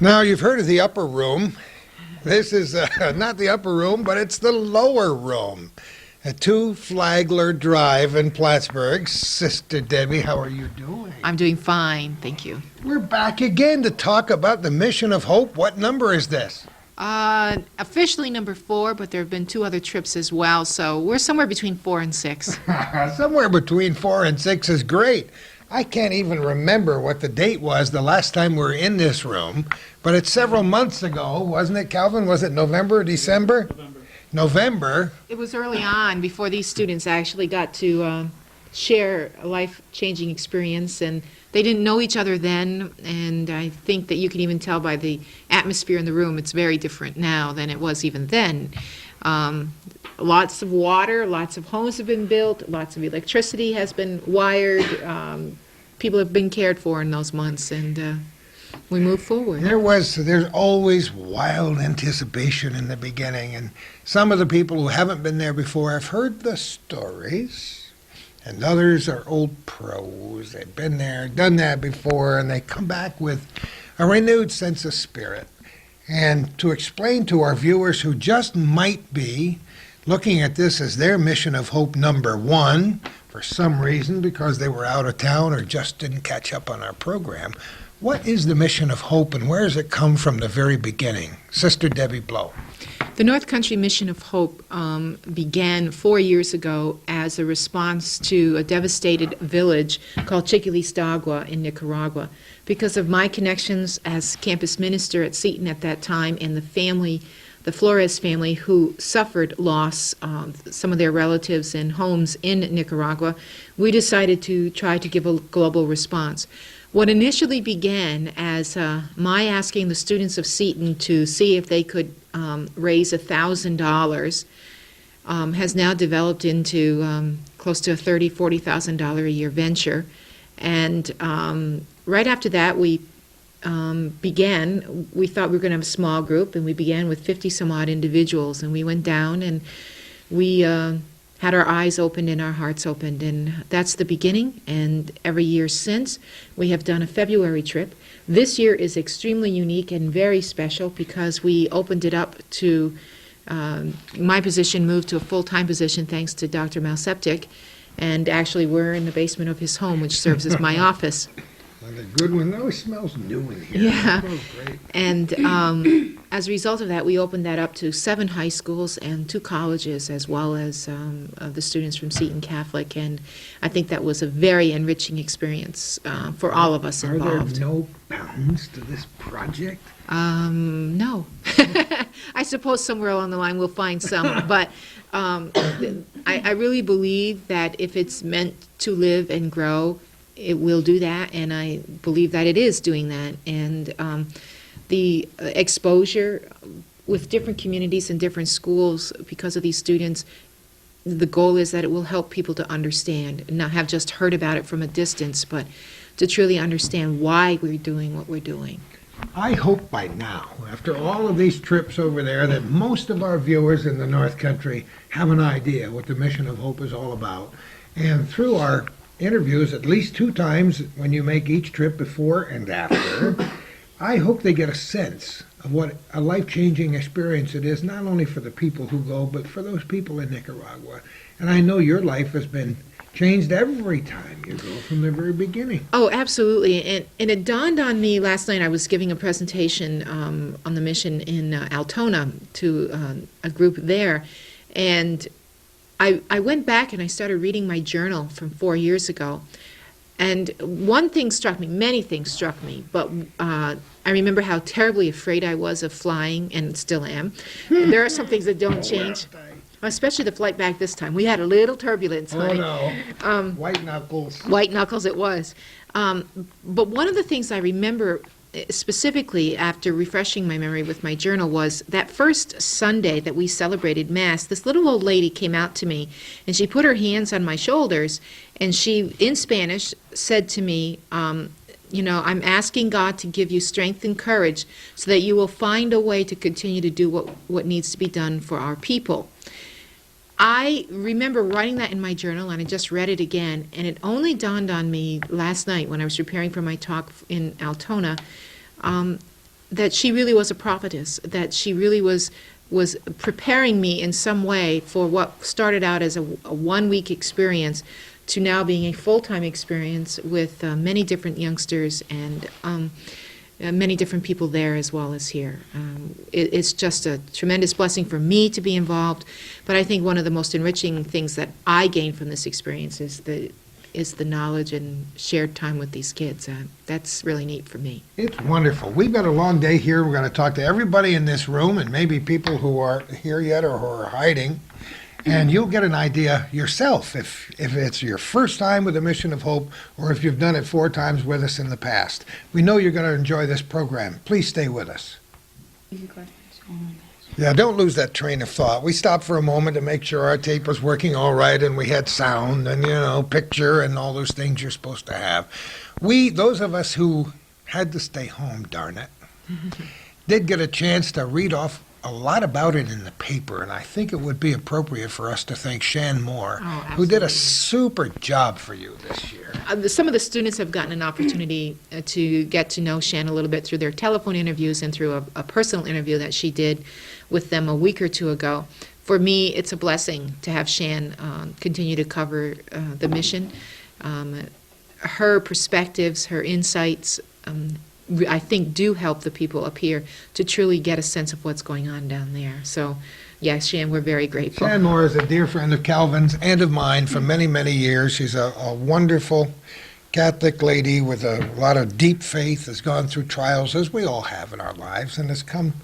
Now, you've heard of the upper room. This is not the upper room, but it's the lower room at 2 Flagler Drive in Plattsburgh. Sister Debbie, how are you doing? I'm doing fine, thank you. We're back again to talk about the Mission of Hope. What number is this? Officially number 4, but there have been 2 other trips as well, so we're somewhere between 4 and 6. Somewhere between 4 and 6 is great. I can't even remember what the date was the last time we were in this room, but it's several months ago, wasn't it, Calvin? Was it November, December? November. It was early on, before these students actually got to share a life-changing experience, and they didn't know each other then, and I think that you can even tell by the atmosphere in the room, it's very different now than it was even then. Lots of water, lots of homes have been built, lots of electricity has been wired, people have been cared for in those months, and we move forward. There's always wild anticipation in the beginning, and some of the people who haven't been there before have heard the stories, and others are old pros. They've been there, done that before, and they come back with a renewed sense of spirit. And to explain to our viewers who just might be looking at this as their Mission of Hope number 1, for some reason, because they were out of town or just didn't catch up on our program, what is the Mission of Hope and where does it come from the very beginning? Sister Debbie Blow. The North Country Mission of Hope began 4 years ago as a response to a devastated village called Chiquilistagua in Nicaragua. Because of my connections as campus minister at Seton at that time and the family, the Flores family, who suffered loss, some of their relatives and homes in Nicaragua, we decided to try to give a global response. What initially began as my asking the students of Seton to see if they could raise $1,000 has now developed into close to a $30,000, $40,000 a year venture. And right after that, we thought we were going to have a small group, and we began with 50 some odd individuals, and we went down and we had our eyes opened and our hearts opened, and that's the beginning. And every year since, we have done a February trip. This year is extremely unique and very special because we opened it up to my position moved to a full-time position thanks to Dr. Malseptic, and actually we're in the basement of his home, which serves as my office. Well, the good one. It always smells new in here. Yeah. Oh, great. And as a result of that, we opened that up to 7 high schools and 2 colleges, as well as the students from Seton Catholic. And I think that was a very enriching experience for all of us involved. Are there no bounds to this project? No. I suppose somewhere along the line we'll find some, but I really believe that if it's meant to live and grow, it will do that, and I believe that it is doing that. And the exposure with different communities and different schools because of these students, the goal is that it will help people to understand, and not have just heard about it from a distance, but to truly understand why we're doing what we're doing. I hope by now, after all of these trips over there, that most of our viewers in the North Country have an idea what the Mission of Hope is all about. And through our interviews at least 2 times when you make each trip before and after, I hope they get a sense of what a life-changing experience it is, not only for the people who go, but for those people in Nicaragua. And I know your life has been changed every time you go from the very beginning. Oh, absolutely. And it dawned on me last night. I was giving a presentation on the mission in Altona to a group there, and I went back and I started reading my journal from 4 years ago, and one thing struck me, many things struck me, but I remember how terribly afraid I was of flying, and still am. There are some things that don't change, especially the flight back this time. We had a little turbulence, honey. Oh, no. White knuckles. White knuckles it was. But one of the things I remember specifically after refreshing my memory with my journal was that first Sunday that we celebrated Mass, this little old lady came out to me and she put her hands on my shoulders and she, in Spanish, said to me, you know, I'm asking God to give you strength and courage so that you will find a way to continue to do what needs to be done for our people. I remember writing that in my journal, and I just read it again, and it only dawned on me last night when I was preparing for my talk in Altona. that she really was a prophetess, that she really was preparing me in some way for what started out as a 1-week experience to now being a full-time experience with many different youngsters and many different people there as well as here. It's just a tremendous blessing for me to be involved, but I think one of the most enriching things that I gained from this experience is the knowledge and shared time with these kids. That's really neat for me. It's wonderful. We've got a long day here. We're going to talk to everybody in this room and maybe people who aren't here yet or who are hiding. And you'll get an idea yourself if it's your first time with the Mission of Hope or if you've done it 4 times with us in the past. We know you're going to enjoy this program. Please stay with us. Yeah, don't lose that train of thought. We stopped for a moment to make sure our tape was working all right and we had sound and, picture and all those things you're supposed to have. Those of us who had to stay home, darn it, did get a chance to read off a lot about it in the paper, and I think it would be appropriate for us to thank Shan Moore, who did a super job for you this year. Some of the students have gotten an opportunity to get to know Shan a little bit through their telephone interviews and through a personal interview that she did with them a week or 2 ago. For me, it's a blessing to have Shan continue to cover the mission. Her perspectives, her insights, I think do help the people up here to truly get a sense of what's going on down there. So, yes, Shan, we're very grateful. Shan Moore is a dear friend of Calvin's and of mine for many, many years. She's a wonderful Catholic lady with a lot of deep faith, has gone through trials, as we all have in our lives, and has come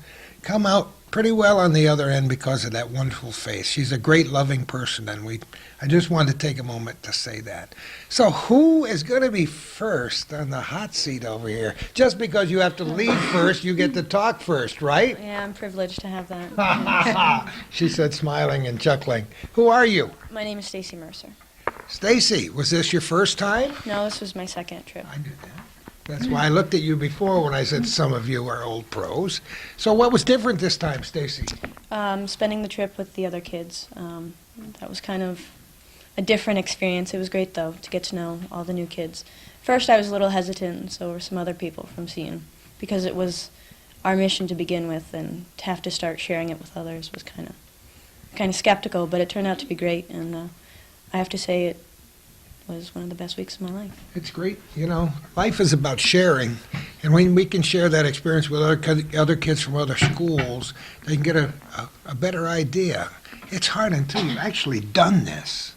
out pretty well on the other end because of that wonderful faith. She's a great, loving person, and I just wanted to take a moment to say that. So who is going to be first on the hot seat over here? Just because you have to lead first, you get to talk first, right? Yeah, I'm privileged to have that. She said, smiling and chuckling. Who are you? My name is Stacy Mercer. Stacy, was this your first time? No, this was my second trip. I knew that. That's why I looked at you before when I said some of you are old pros. So what was different this time, Stacy? Spending the trip with the other kids. That was kind of a different experience. It was great, though, to get to know all the new kids. First, I was a little hesitant, and so were some other people from Seton, because it was our mission to begin with, and to have to start sharing it with others was kind of skeptical, but it turned out to be great, and I have to say it was one of the best weeks of my life. It's great. Life is about sharing. And when we can share that experience with other kids from other schools, they can get a better idea. It's hard until you've actually done this.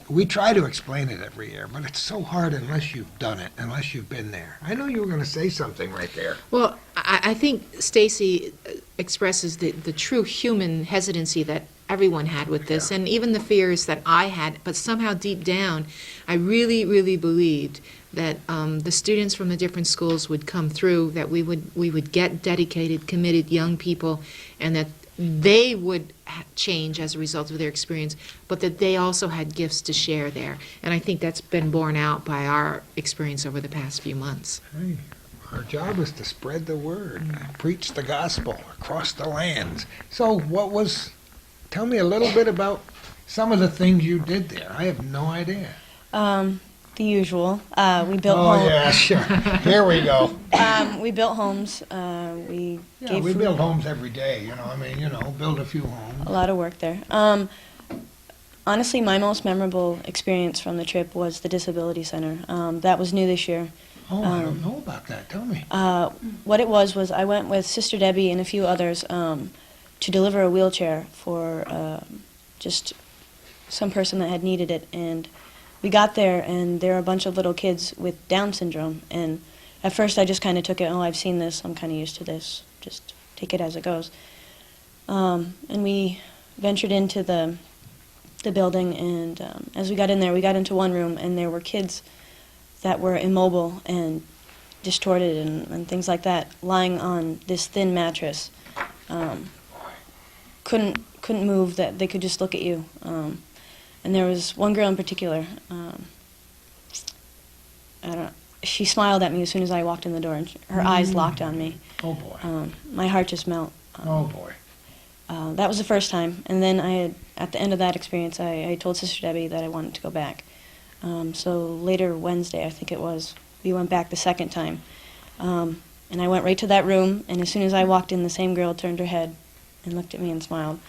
We try to explain it every year, but it's so hard unless you've done it, unless you've been there. I know you were going to say something right there. Well, I think Stacy expresses the true human hesitancy that everyone had with this, and even the fears that I had, but somehow deep down, I really, really believed that the students from the different schools would come through, that we would get dedicated, committed young people, and that they would change as a result of their experience, but that they also had gifts to share there. And I think that's been borne out by our experience over the past few months. Hey, our job is to spread the word, preach the gospel across the lands. So tell me a little bit about some of the things you did there. I have no idea. The usual. We built Oh, homes. yeah, sure. Here we go. We built homes. We gave We food. build homes every day, build a few homes. A lot of work there. Honestly, my most memorable experience from the trip was the Disability Center. That was new this year. Oh, I don't know about that. Tell me. What it was I went with Sister Debbie and a few others to deliver a wheelchair for just some person that had needed it. And we got there, and there were a bunch of little kids with Down syndrome. And at first I just kind of took it, I've seen this, I'm kind of used to this, just take it as it goes. And we ventured into the building, and as we got in there, we got into one room, and there were kids that were immobile and distorted and things like that, lying on this thin mattress. Couldn't move, that they could just look at you. And there was one girl in particular, she smiled at me as soon as I walked in the door, and her eyes locked on me. Oh, boy. My heart just melted. Oh, boy. That was the first time, and then at the end of that experience, I told Sister Debbie that I wanted to go back. So later Wednesday, I think it was, we went back the second time. And I went right to that room, and as soon as I walked in, the same girl turned her head and looked at me and smiled.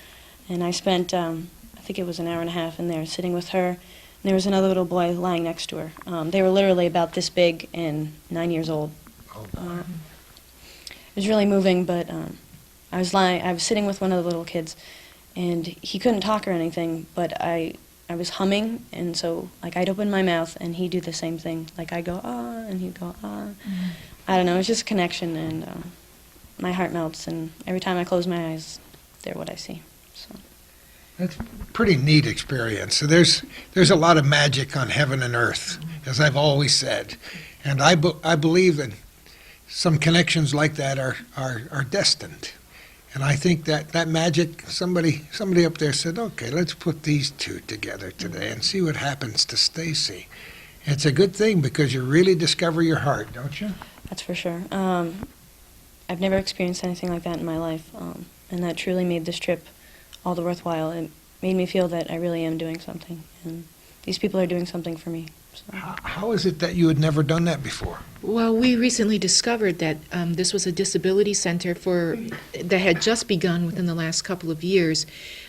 And I spent, I think it was an hour and a half in there sitting with her. And there was another little boy lying next to her. They were literally about this big and 9 years old. It was really moving, but I was sitting with one of the little kids, and he couldn't talk or anything, but I was humming, and so like I'd open my mouth and he'd do the same thing. Like I'd go ah, and he'd go ah. I don't know. It's just a connection, and my heart melts. And every time I close my eyes, they're what I see. So That's a pretty neat experience. So there's a lot of magic on heaven and earth, as I've always said, and I believe that some connections like that are destined. And I think that magic, somebody up there said, okay, let's put these two together today and see what happens to Stacy. It's a good thing because you really discover your heart, don't you? that's for sure. I've never experienced anything like that in my life, and that truly made this trip all the worthwhile. It made me feel that I really am doing something, and these people are doing something for me. So. How is it that you had never done that before? Well, we recently discovered that this was a disability center that had just begun within the last couple of years.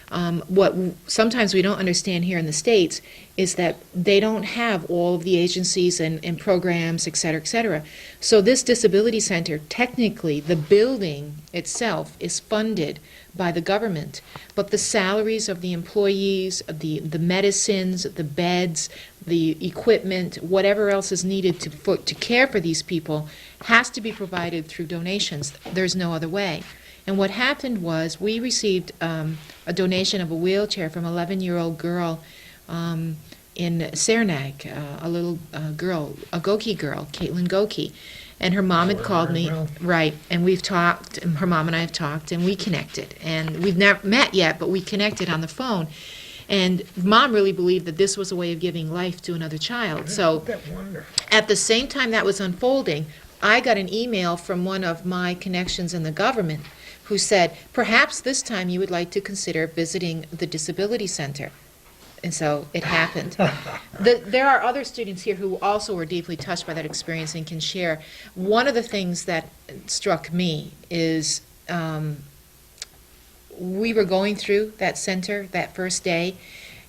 What sometimes we don't understand here in the States is that they don't have all of the agencies and programs, et cetera, et cetera. So this disability center, technically, the building itself is funded by the government, but the salaries of the employees, the medicines, the beds, the equipment, whatever else is needed to care for these people has to be provided through donations. There's no other way. And what happened was we received a donation of a wheelchair from an 11-year-old girl in Saranac, a little girl, a Goki girl, Caitlin Goki. And her mom had called me, right, and we've talked, and her mom and I have talked, and we connected. And we've never met yet, but we connected on the phone. And Mom really believed that this was a way of giving life to another child. So at the same time that was unfolding, I got an email from one of my connections in the government who said, perhaps this time you would like to consider visiting the disability center. And so it happened. There are other students here who also were deeply touched by that experience and can share. One of the things that struck me is we were going through that center that first day,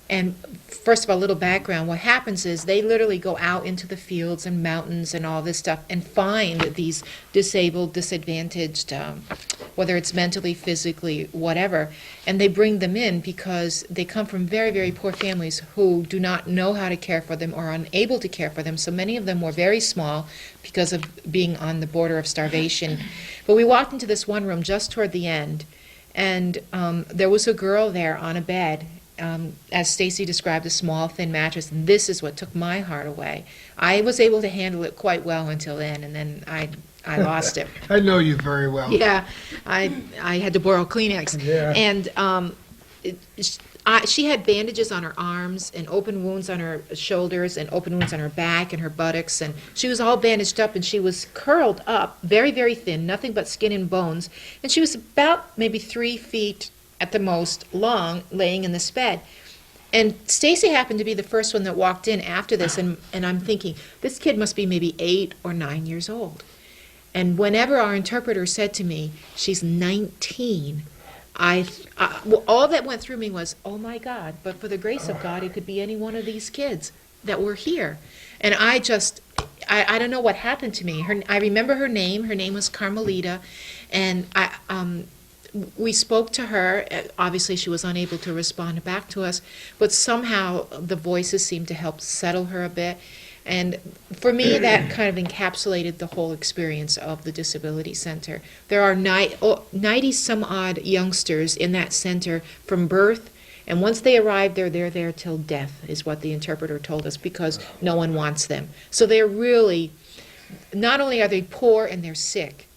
and first of all, a little background. What happens is they literally go out into the fields and mountains and all this stuff and find these disabled, disadvantaged, whether it's mentally, physically, whatever, and they bring them in because they come from very, very poor families who do not know how to care for them or are unable to care for them. So many of them were very small because of being on the border of starvation. But we walked into this one room just toward the end, and there was a girl there on a bed, as Stacy described, a small, thin mattress, and this is what took my heart away. I was able to handle it quite well until then, and then I lost it. I know you very well. Yeah, I had to borrow Kleenex. Yeah. And she had bandages on her arms and open wounds on her shoulders and open wounds on her back and her buttocks, and she was all bandaged up, and she was curled up, very, very thin, nothing but skin and bones, and she was about maybe 3 feet at the most long, laying in this bed. And Stacy happened to be the first one that walked in after this, and I'm thinking, this kid must be maybe 8 or 9 years old. And whenever our interpreter said to me, she's 19, all that went through me was, oh my God, but for the grace of God, it could be any one of these kids that were here. And I don't know what happened to me. I remember her name. Her name was Carmelita, and we spoke to her. Obviously, she was unable to respond back to us, but somehow the voices seemed to help settle her a bit. And for me, that kind of encapsulated the whole experience of the Disability Center. There are 90-some-odd youngsters in that center from birth, and once they arrive there, they're there till death, is what the interpreter told us, because no one wants them. So they're really, not only are they poor and they're sick,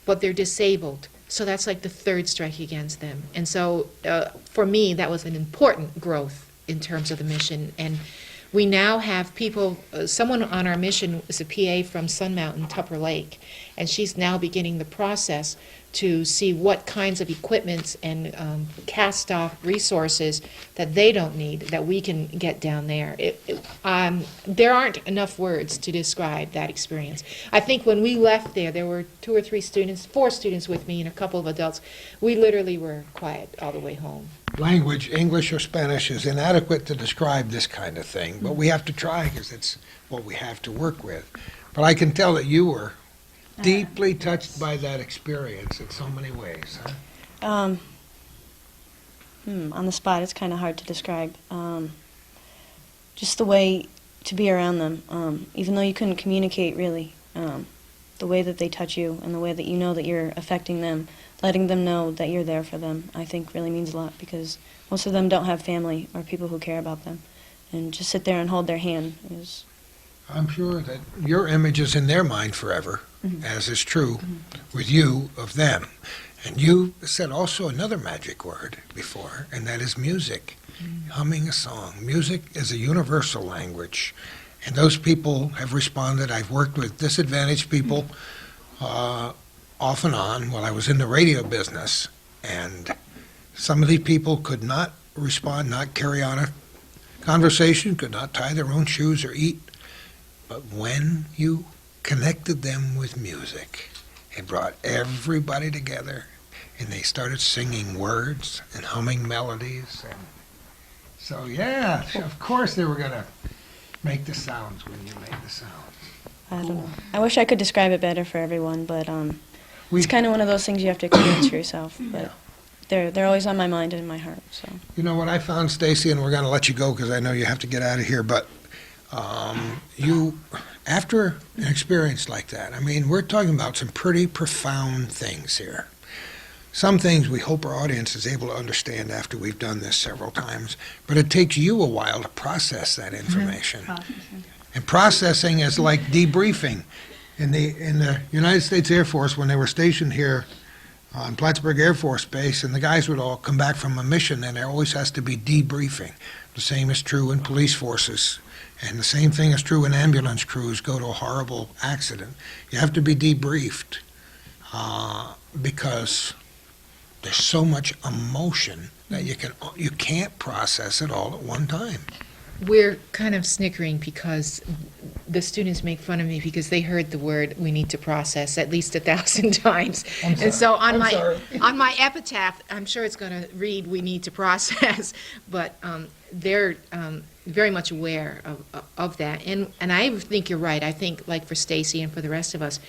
but they're disabled. So that's like the third strike against them. And so for me, that was an important growth in terms of the mission. And we now have people, someone on our mission is a PA from Sun Mountain, Tupper Lake, and she's now beginning the process to see what kinds of equipments and cast-off resources that they don't need, that we can get down there. There aren't enough words to describe that experience. I think when we left there were 2 or 3 students, 4 students with me and a couple of adults. We literally were quiet all the way home. Language, English or Spanish, is inadequate to describe this kind of thing, but we have to try because it's what we have to work with. But I can tell that you were deeply touched by that experience in so many ways. Huh? On the spot, it's kind of hard to describe. Just the way to be around them, even though you couldn't communicate really, the way that they touch you and the way that you know that you're affecting them, letting them know that you're there for them, I think really means a lot, because most of them don't have family or people who care about them. And just sit there and hold their hand is... I'm sure that your image is in their mind forever, as is true with you of them. And you said also another magic word before, and that is music. Humming a song. Music is a universal language. And those people have responded. I've worked with disadvantaged people off and on while I was in the radio business. And some of these people could not respond, not carry on a conversation, could not tie their own shoes or eat. But when you connected them with music, it brought everybody together, and they started singing words and humming melodies. And so, yeah, of course they were going to make the sounds when you made the sounds. I don't know. I wish I could describe it better for everyone, but We- it's kind of one of those things you have to experience for yourself. But they're always on my mind and in my heart. So You know what I found, Stacy, and we're going to let you go because I know you have to get out of here, but you, after an experience like that, I mean, we're talking about some pretty profound things here. Some things we hope our audience is able to understand after we've done this several times, but it takes you a while to process that information. And processing is like debriefing. In the United States Air Force, when they were stationed here on Plattsburgh Air Force Base, and the guys would all come back from a mission, and there always has to be debriefing. The same is true in police forces. And the same thing is true when ambulance crews go to a horrible accident. You have to be debriefed because there's so much emotion that you can't process it all at one time. We're kind of snickering because the students make fun of me because they heard the word "we need to process" at least 1,000 times. And so on my epitaph, I'm sure it's going to read "we need to process," but they're very much aware of that. And I think you're right. I think, like for Stacy and for the rest of us,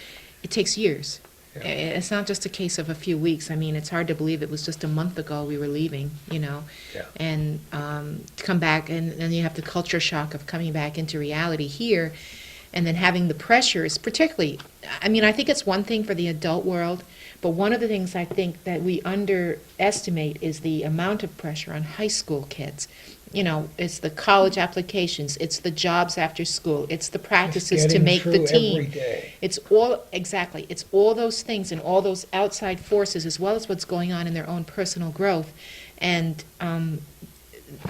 it takes years. Yeah. It's not just a case of a few weeks. I mean, it's hard to believe it was just a month ago we were leaving, Yeah. and to come back, and then you have the culture shock of coming back into reality here, and then having the pressures, particularly, I mean, I think it's one thing for the adult world, but one of the things I think that we underestimate is the amount of pressure on high school kids. It's the college applications, it's the jobs after school, it's the practices to make the team. It's all those things and all those outside forces, as well as what's going on in their own personal growth. And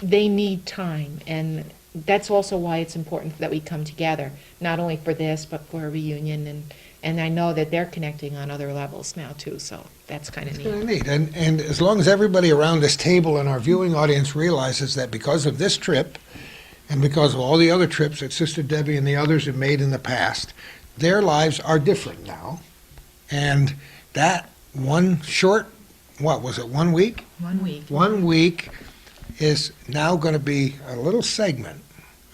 they need time. And that's also why it's important that we come together, not only for this, but for a reunion. And I know that they're connecting on other levels now, too, so that's kind of It's kind neat. of neat. And as long as everybody around this table and our viewing audience realizes that because of this trip and because of all the other trips that Sister Debbie and the others have made in the past, their lives are different now. And that one short, 1 week? 1 week. 1 week is now going to be a little segment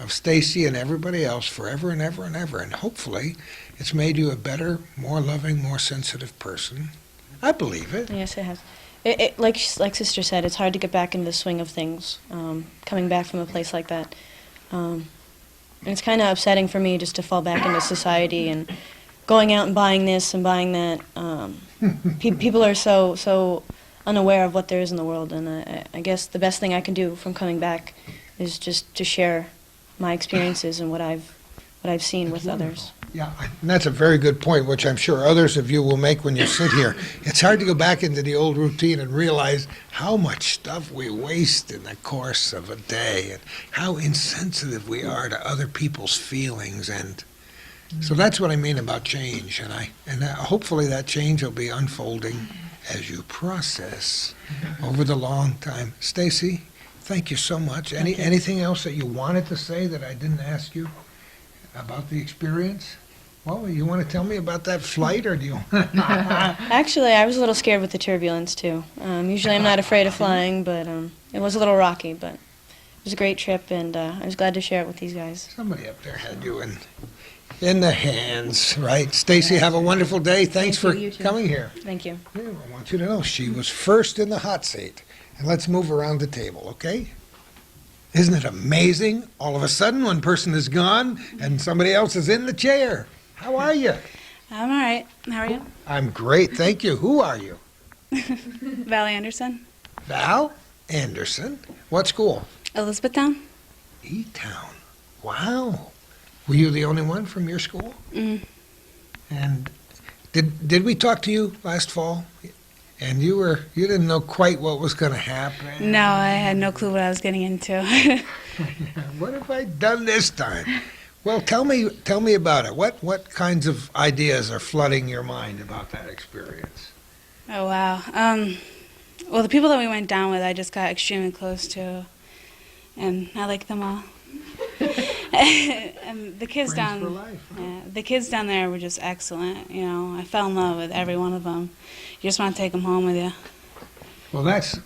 of Stacy and everybody else forever and ever and ever. And hopefully it's made you a better, more loving, more sensitive person. I believe it. yes, it has. Like Sister said, it's hard to get back into the swing of things, coming back from a place like that. And it's kind of upsetting for me just to fall back into society and going out and buying this and buying that. People are so unaware of what there is in the world, and I guess the best thing I can do from coming back is just to share my experiences and what I've seen with others. Yeah, and that's a very good point, which I'm sure others of you will make when you sit here. It's hard to go back into the old routine and realize how much stuff we waste in the course of a day and how insensitive we are to other people's feelings. And so that's what I mean about change. And hopefully that change will be unfolding as you process over the long time. Stacy, thank you so much. Anything else that you wanted to say that I didn't ask you about the experience? Well, you want to tell me about that flight, or do you? Actually, I was a little scared with the turbulence too. Usually, I'm not afraid of flying, but it was a little rocky. But it was a great trip, and I was glad to share it with these guys. Somebody up there had you in the hands, right? Stacy, have a wonderful day. Thanks for you too. coming here. Thank you. Yeah, I want you to know she was first in the hot seat. And let's move around the table, okay? Isn't it amazing? All of a sudden, one person is gone and somebody else is in the chair. How are you? I'm all right. How are you? I'm great, thank you. Who are you? Valley Anderson, Val Anderson. What school? Elizabethtown. E-Town. Wow. Were you the only one from your school? Mm. And did we talk to you last fall? And you didn't know quite what was going to happen. No, I had no clue what I was getting into. What have I done this time? Well, tell me about it. What kinds of ideas are flooding your mind about that experience? Oh wow. Well, the people that we went down with, I just got extremely close to, and I like them all. And the kids Friends for down, life, huh? yeah, the kids down there were just excellent. You know, I fell in love with every one of them. You just want to take them home with you. Well, that's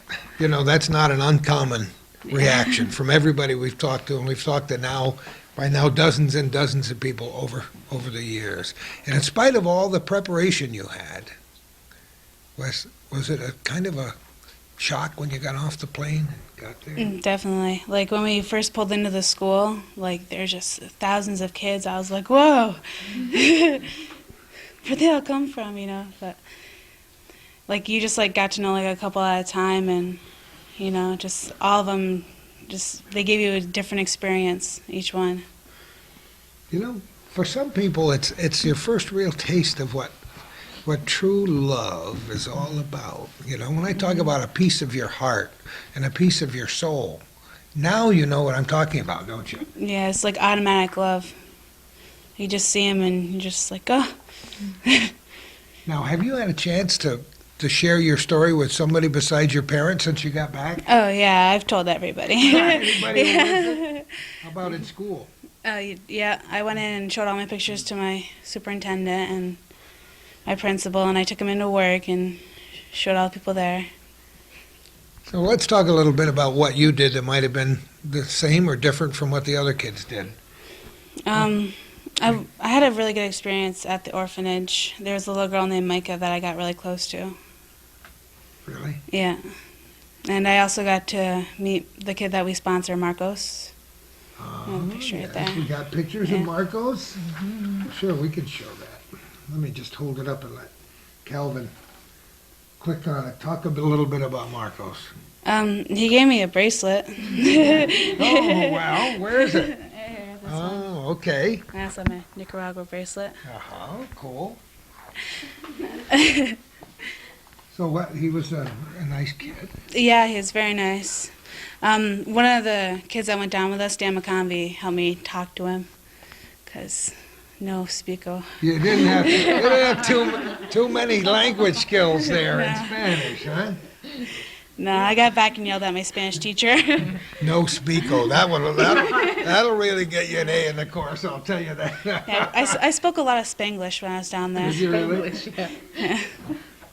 not an uncommon reaction from everybody we've talked to, and we've talked to by now dozens and dozens of people over the years. And in spite of all the preparation you had, was it a kind of a shock when you got off the plane and got there? Definitely. Like when we first pulled into the school, like there's just thousands of kids. I was like, whoa, where'd they all come from, you know? But like you just like got to know like a couple at a time, and you know, just all of them, just they gave you a different experience, each one. You know, for some people, it's your first real taste of what true love is all about. You know, when I talk about a piece of your heart and a piece of your soul, now you know what I'm talking about, don't you? Yeah, it's like automatic love. You just see them and you're just like, oh. Now, have you had a chance to share your story with somebody besides your parents since you got back? Oh yeah, I've told everybody. Anybody who lives it? How about in school? Yeah, I went in and showed all my pictures to my superintendent and my principal, and I took them into work and showed all the people there. So let's talk a little bit about what you did that might have been the same or different from what the other kids did. I had a really good experience at the orphanage. There was a little girl named Micah that I got really close to. Really? Yeah. And I also got to meet the kid that we sponsor, Marcos. I have a picture right there. We got pictures Yeah. of Marcos? Sure, we could show that. Let me just hold it up and let Calvin click on it. Talk a little bit about Marcos. He gave me a bracelet. Oh, wow. Where is it? Here, this one. Oh, okay. That's my Nicaragua bracelet. Uh-huh, cool. So what, he was a nice kid. Yeah, he was very nice. One of the kids that went down with us, Dan McConvey, helped me talk to him, because no speako. You didn't have too many language skills there in Spanish, huh? No, I got back and yelled at my Spanish teacher. No speako. That'll really get you an A in the course, I'll tell you that. Yeah, I spoke a lot of Spanglish when I was down there. Did you really? Yeah.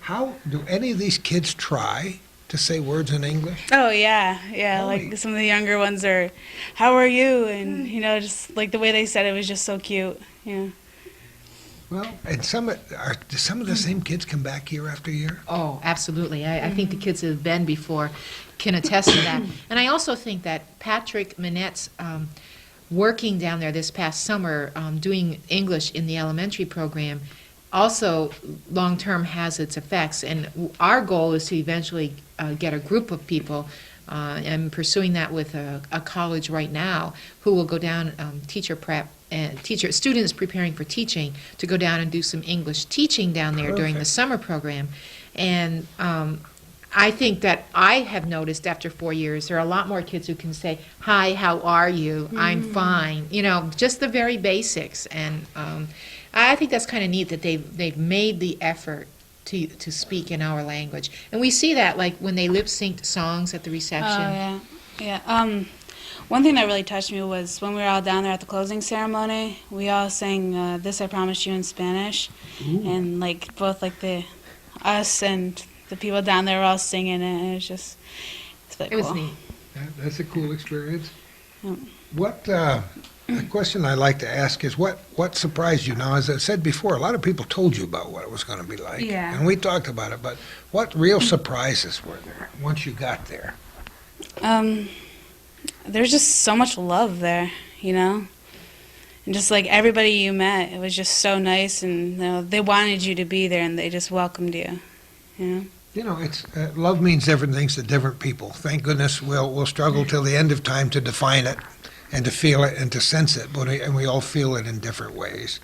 How do any of these kids try to say words in English? Oh yeah, yeah. Really? Like some of the younger ones are, "How are you?" And you know, just like the way they said it was just so cute. Yeah. Well, and do some of the same kids come back year after year? Oh, absolutely. I think the kids that have been before can attest to that. And I also think that Patrick Minette's working down there this past summer, doing English in the elementary program, also long-term has its effects. And our goal is to eventually get a group of people, and pursuing that with a college right now, who will go down teacher prep, and students preparing for teaching to go down and do some English teaching down there during the Perfect. summer program. And I think that I have noticed after 4 years, there are a lot more kids who can say, "Hi, how are you? I'm fine." You know, just the very basics. And I think that's kind of neat that they've made the effort to speak in our language. And we see that, like, when they lip-synced songs at the reception. Oh, yeah. Yeah. One thing that really touched me was when we were all down there at the closing ceremony, we all sang This I Promise You in Spanish. And, like, both, like, us and the people down there were all singing it, and it's really It was cool. neat. That's a cool experience. Yep. The question I like to ask is what surprised you? Now, as I said before, a lot of people told you about what it was going to be like. Yeah. And we talked about it, but what real surprises were there once you got there? There's just so much love there, you know? And just like everybody you met, it was just so nice, and you know, they wanted you to be there, and they just welcomed you, you know? You know, it's love means different things to different people. Thank goodness we'll struggle till the end of time to define it and to feel it and to sense it, and we all feel it in different ways.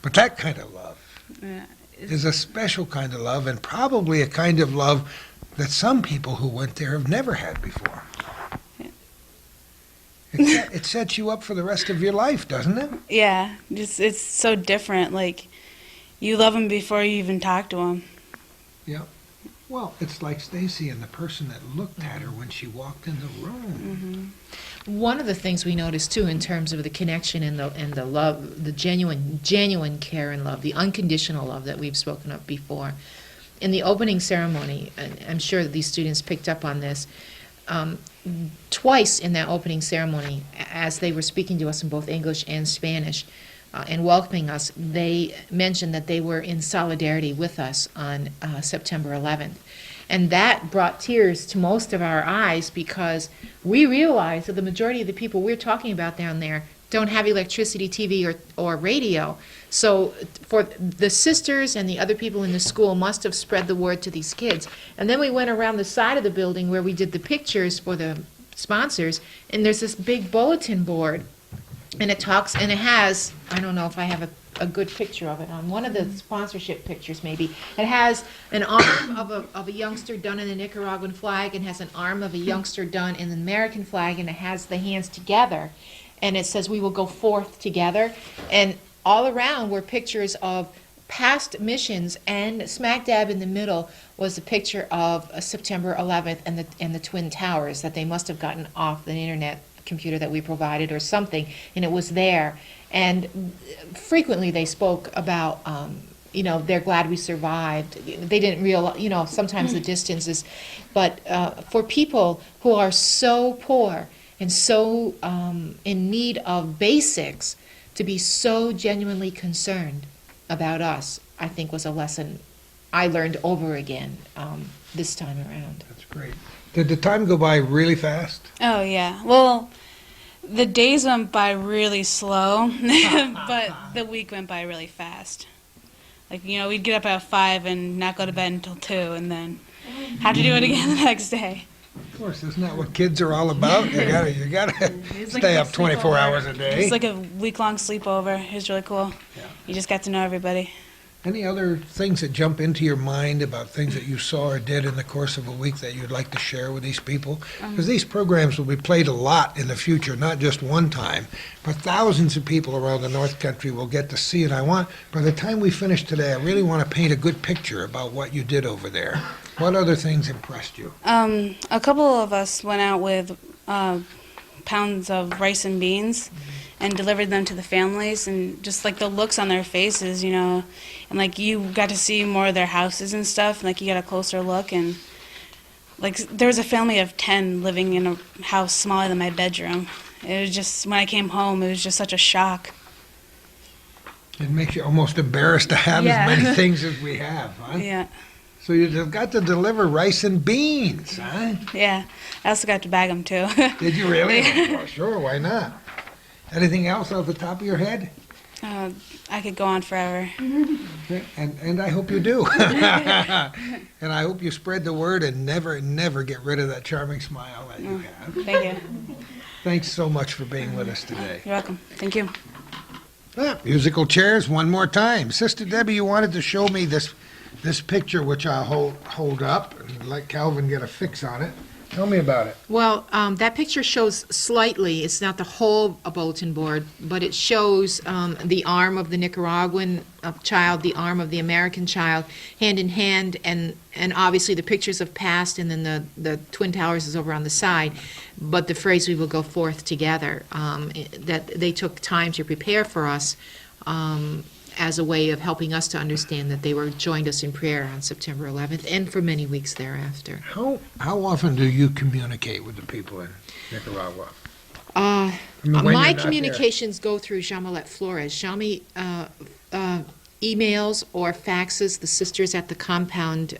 But that kind of love Yeah. is a special kind of love, and probably a kind of love that some people who went there have never had before. It sets you up for the rest of your life, doesn't it? Yeah, just it's so different. Like, you love them before you even talk to them. Well, it's like Stacy and the person that looked at her when she walked in the room. One of the things we noticed too, in terms of the connection and the love, the genuine care and love, the unconditional love that we've spoken of before, in the opening ceremony, and I'm sure that these students picked up on this. Twice in that opening ceremony, as they were speaking to us in both English and Spanish, and welcoming us, they mentioned that they were in solidarity with us on September 11th. And that brought tears to most of our eyes, because we realized that the majority of the people we're talking about down there don't have electricity, TV, or radio. So for the sisters and the other people in the school must have spread the word to these kids. And then we went around the side of the building where we did the pictures for the sponsors, and there's this big bulletin board, and it has, I don't know if I have a good picture of it, on one of the sponsorship pictures maybe, it has an arm of a youngster done in the Nicaraguan flag, and has an arm of a youngster done in the American flag, and it has the hands together, and it says, "We will go forth together." And all around were pictures of past missions, and smack dab in the middle was a picture of September 11th and the Twin Towers that they must have gotten off the internet computer that we provided or something, and it was there. And frequently they spoke about, they're glad we survived. They didn't realize, sometimes the distances, but for people who are so poor and so in need of basics, to be so genuinely concerned about us, I think was a lesson I learned over again this time around. That's great. Did the time go by really fast? Oh, yeah. Well, the days went by really slow, but the week went by really fast. Like, we'd get up at 5 and not go to bed until 2, and then have to do it again the next day. Of course, isn't that what kids are all about? You gotta It's like stay a up 24 sleepover. hours a day. It's like a week-long sleepover. It was really cool. Yeah. You just got to know everybody. Any other things that jump into your mind about things that you saw or did in the course of a week that you'd like to share with these people? Because these programs will be played a lot in the future, not just one time, but thousands of people around the North Country will get to see it. By the time we finish today, I really want to paint a good picture about what you did over there. What other things impressed you? A couple of us went out with pounds of rice and beans and delivered them to the families, and just like the looks on their faces, and like you got to see more of their houses and stuff, and like you got a closer look, and like there was a family of 10 living in a house smaller than my bedroom. It was just, when I came home, it was just such a shock. It makes you almost embarrassed to have Yeah. as many things as we have, huh? Yeah, So you got to deliver rice and beans, huh? yeah. I also got to bag them too. Did you really? Well, sure, why not? Anything else off the top of your head? I could go on forever. And I hope you do. And I hope you spread the word and never get rid of that charming smile that you have. Thank you. Thanks so much for being with us today. You're welcome. Thank you. Musical chairs one more time. Sister Debbie, you wanted to show me this picture, which I'll hold up and let Calvin get a fix on it. Tell me about it. Well, that picture shows slightly, it's not the whole bulletin board, but it shows the arm of the Nicaraguan child, the arm of the American child, hand in hand, and obviously the pictures of past, and then the Twin Towers is over on the side. But the phrase, "we will go forth together," that they took time to prepare for us as a way of helping us to understand that they joined us in prayer on September 11th and for many weeks thereafter. How often do you communicate with the people in Nicaragua? I mean, when you're My not there. communications go through Jamalet Flores. Jami emails or faxes the sisters at the compound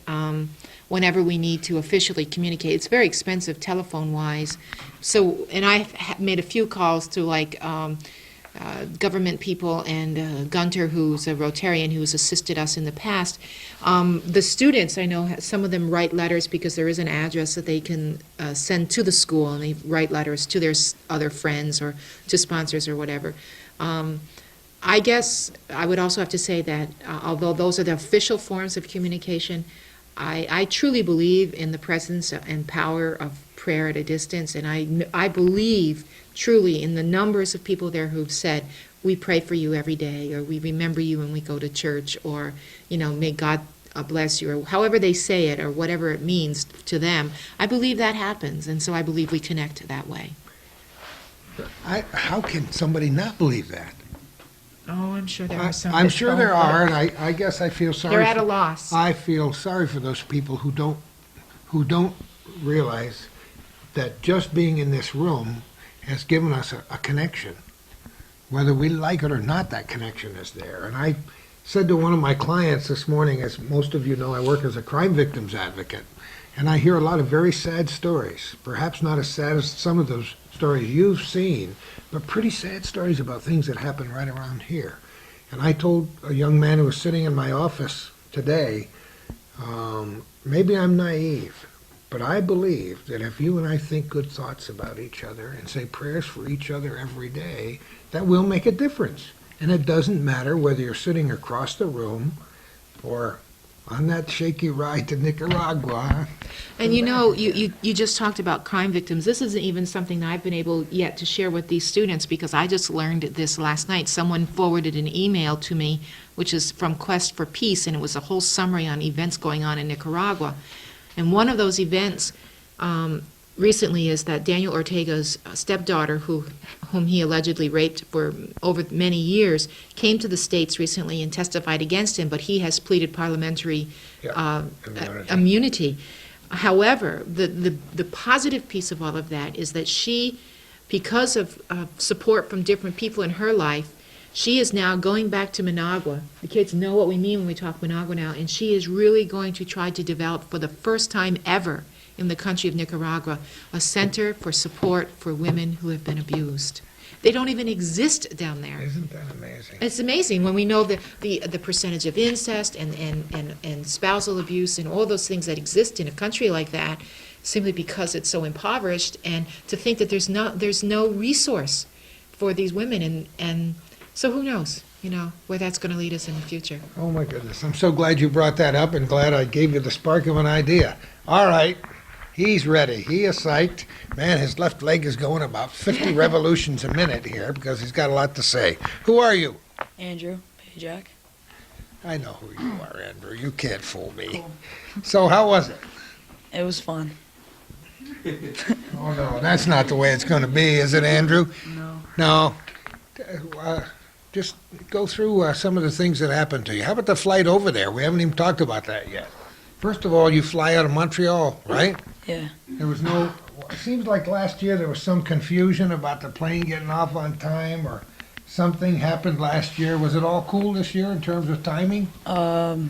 whenever we need to officially communicate. It's very expensive telephone-wise. So, and I've made a few calls to government people, and Gunter, who's a Rotarian who's assisted us in the past. The students, I know, some of them write letters because there is an address that they can send to the school, and they write letters to their other friends or to sponsors or whatever. I guess I would also have to say that although those are the official forms of communication, I truly believe in the presence and power of prayer at a distance, and I believe truly in the numbers of people there who've said, "We pray for you every day," or "We remember you when we go to church," or, "May God bless you," or however they say it, or whatever it means to them. I believe that happens, and so I believe we connect that way. How can somebody not believe that? Oh, I'm sure there are some. I'm sure there are, and I guess I feel sorry. They're at a loss. I feel sorry for those people who don't realize that just being in this room has given us a connection. Whether we like it or not, that connection is there. And I said to one of my clients this morning, as most of you know, I work as a crime victims advocate, and I hear a lot of very sad stories, perhaps not as sad as some of those stories you've seen, but pretty sad stories about things that happen right around here. And I told a young man who was sitting in my office today, maybe I'm naive, but I believe that if you and I think good thoughts about each other and say prayers for each other every day, that will make a difference. And it doesn't matter whether you're sitting across the room or on that shaky ride to Nicaragua. And you just talked about crime victims. This isn't even something that I've been able yet to share with these students, because I just learned this last night. Someone forwarded an email to me, which is from Quest for Peace, and it was a whole summary on events going on in Nicaragua. And one of those events recently is that Daniel Ortega's stepdaughter, whom he allegedly raped for over many years, came to the States recently and testified against him, but he has pleaded parliamentary immunity. However, the positive piece of all of that is that she, because of support from different people in her life, she is now going back to Managua. The kids know what we mean when we talk Managua now, and she is really going to try to develop, for the first time ever in the country of Nicaragua, a center for support for women who have been abused. They don't even exist down there. Isn't that amazing? It's amazing when we know the percentage of incest and spousal abuse and all those things that exist in a country like that, simply because it's so impoverished, and to think that there's no resource for these women, and so who knows, where that's going to lead us in the future. Oh, my goodness. I'm so glad you brought that up, and glad I gave you the spark of an idea. All right. He's ready. He is psyched. Man, his left leg is going about 50 revolutions a minute here because he's got a lot to say. Who are you? Andrew Pajak. I know who you are, Andrew. You can't fool me. Cool. So how was it? It was fun. Oh, no, that's not the way it's going to be, is it, Andrew? No. No. Just go through some of the things that happened to you. How about the flight over there? We haven't even talked about that yet. First of all, you fly out of Montreal, right? Yeah. There was it seems like last year there was some confusion about the plane getting off on time, or something happened last year. Was it all cool this year in terms of timing? Well,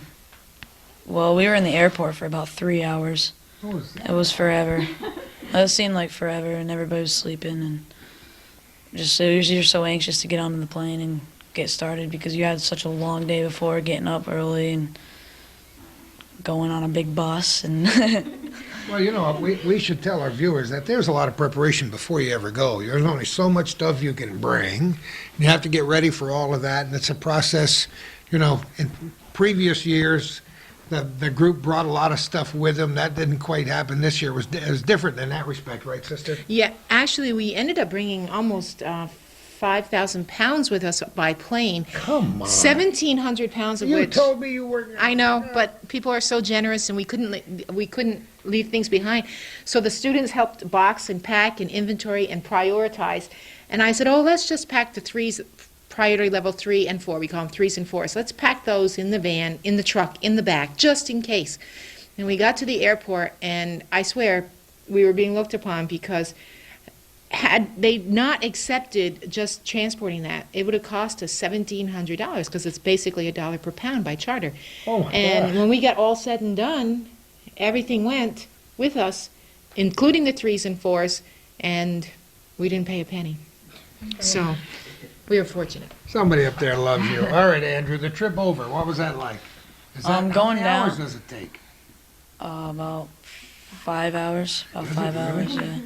we were in the airport for about 3 hours. What was that? It was forever. It seemed like forever, and everybody was sleeping, and you're so anxious to get onto the plane and get started because you had such a long day before, getting up early and going on a big bus. And Well, we should tell our viewers that there's a lot of preparation before you ever go. There's only so much stuff you can bring. You have to get ready for all of that, and it's a process. In previous years, the group brought a lot of stuff with them. That didn't quite happen this year. It was different in that respect, right, sister? Yeah, actually, we ended up bringing almost 5,000 pounds with us by plane. Come on. 1,700 pounds of You which told me you were. I know, but people are so generous, and we couldn't leave things behind. So the students helped box and pack and inventory and prioritize. And I said, oh, let's just pack the threes, priority level 3 and 4. We call them 3s and 4s. Let's pack those in the van, in the truck, in the back, just in case. And we got to the airport, and I swear we were being looked upon because had they not accepted just transporting that, it would have cost us $1,700 because it's basically $1 per pound by charter. Oh my And gosh. when we got all said and done, everything went with us, including the 3s and 4s, and we didn't pay a penny. So we were fortunate. Somebody up there loves you. All right, Andrew, the trip over, what was that like? Is that, Going how many down- hours does it take? About 5 hours. About Is it 5 really? hours, yeah.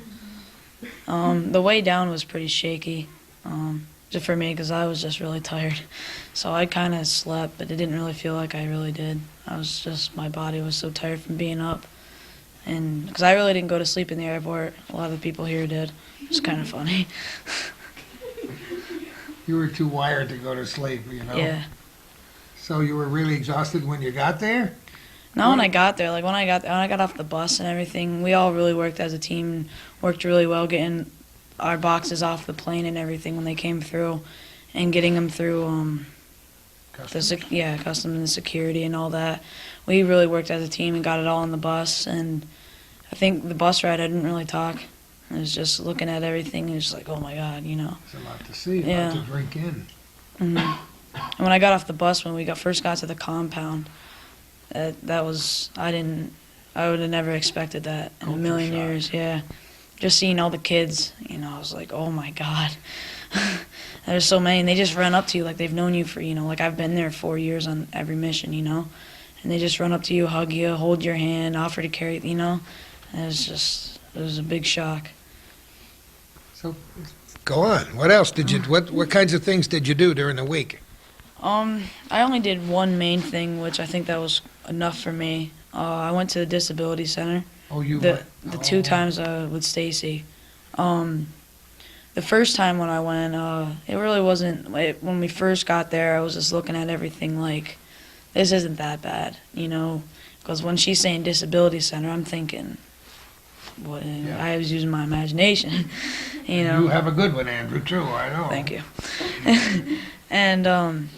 The way down was pretty shaky, just for me, because I was just really tired. So I kind of slept, but it didn't really feel like I really did. My body was so tired from being up. And because I really didn't go to sleep in the airport, a lot of the people here did. It was kind of funny. You were too wired to go to sleep, you know? Yeah. So you were really exhausted when you got there? Not when I got there. Like when I got off the bus and everything, we all really worked as a team and worked really well getting our boxes off the plane and everything when they came through, and getting them through customs and security and all that. We really worked as a team and got it all on the bus. And I think the bus ride, I didn't really talk. I was just looking at everything and just like, oh my God, you know. It's a lot to see, a Yeah. lot to drink in. And when I got off the bus, when we first got to the compound, I would have never expected that in a Culture million shock. years. Yeah, just seeing all the kids, you know, I was like, oh my God. There's so many, and they just run up to you like they've known you for, you know, like I've been there 4 years on every mission, you know, and they just run up to you, hug you, hold your hand, offer to carry, you know, and it was a big shock. So, go on. What else did you, what kinds of things did you do during the week? I only did one main thing, which I think that was enough for me. I went to the disability center. Oh, you The went. two Oh. times with Stacy. The first time when I went, it really wasn't. When we first got there, I was just looking at everything like, this isn't that bad, you know. Because when she's saying disability center, I'm thinking, what? Yeah. I was using my imagination, you know. You have a good one, Andrew, too, I know. Thank you. And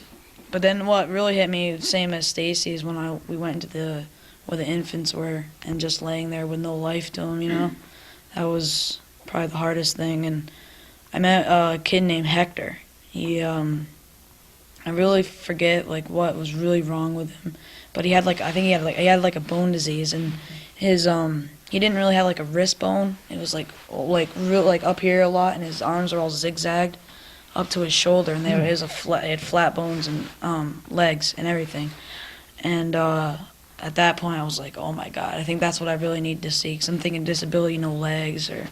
but then what really hit me, same as Stacy, is when we went into where the infants were and just laying there with no life to them, you know. That was probably the hardest thing. And I met a kid named Hector. I really forget like what was really wrong with him, but he had he had a bone disease, and his he didn't really have like a wrist bone. It was like real like up here a lot, and his arms are all zigzagged up to his shoulder, and he had flat bones and legs and everything. And at that point, I was like, oh my God, I think that's what I really need to see. 'Cause I'm thinking disability, no legs, or,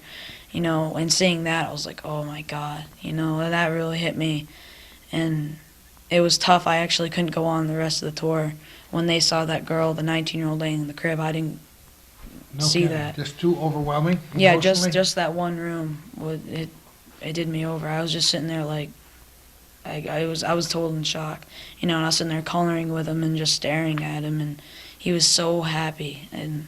you know, and seeing that, I was like, oh my God, you know, and that really hit me. And it was tough. I actually couldn't go on the rest of the tour. When they saw that girl, the 19-year-old laying in the crib, I didn't No see kidding. that. Just too overwhelming? Yeah, emotionally? just that one room, it did me over. I was just sitting there like, I was total in shock, you know, and I was sitting there coloring with him and just staring at him, and he was so happy. And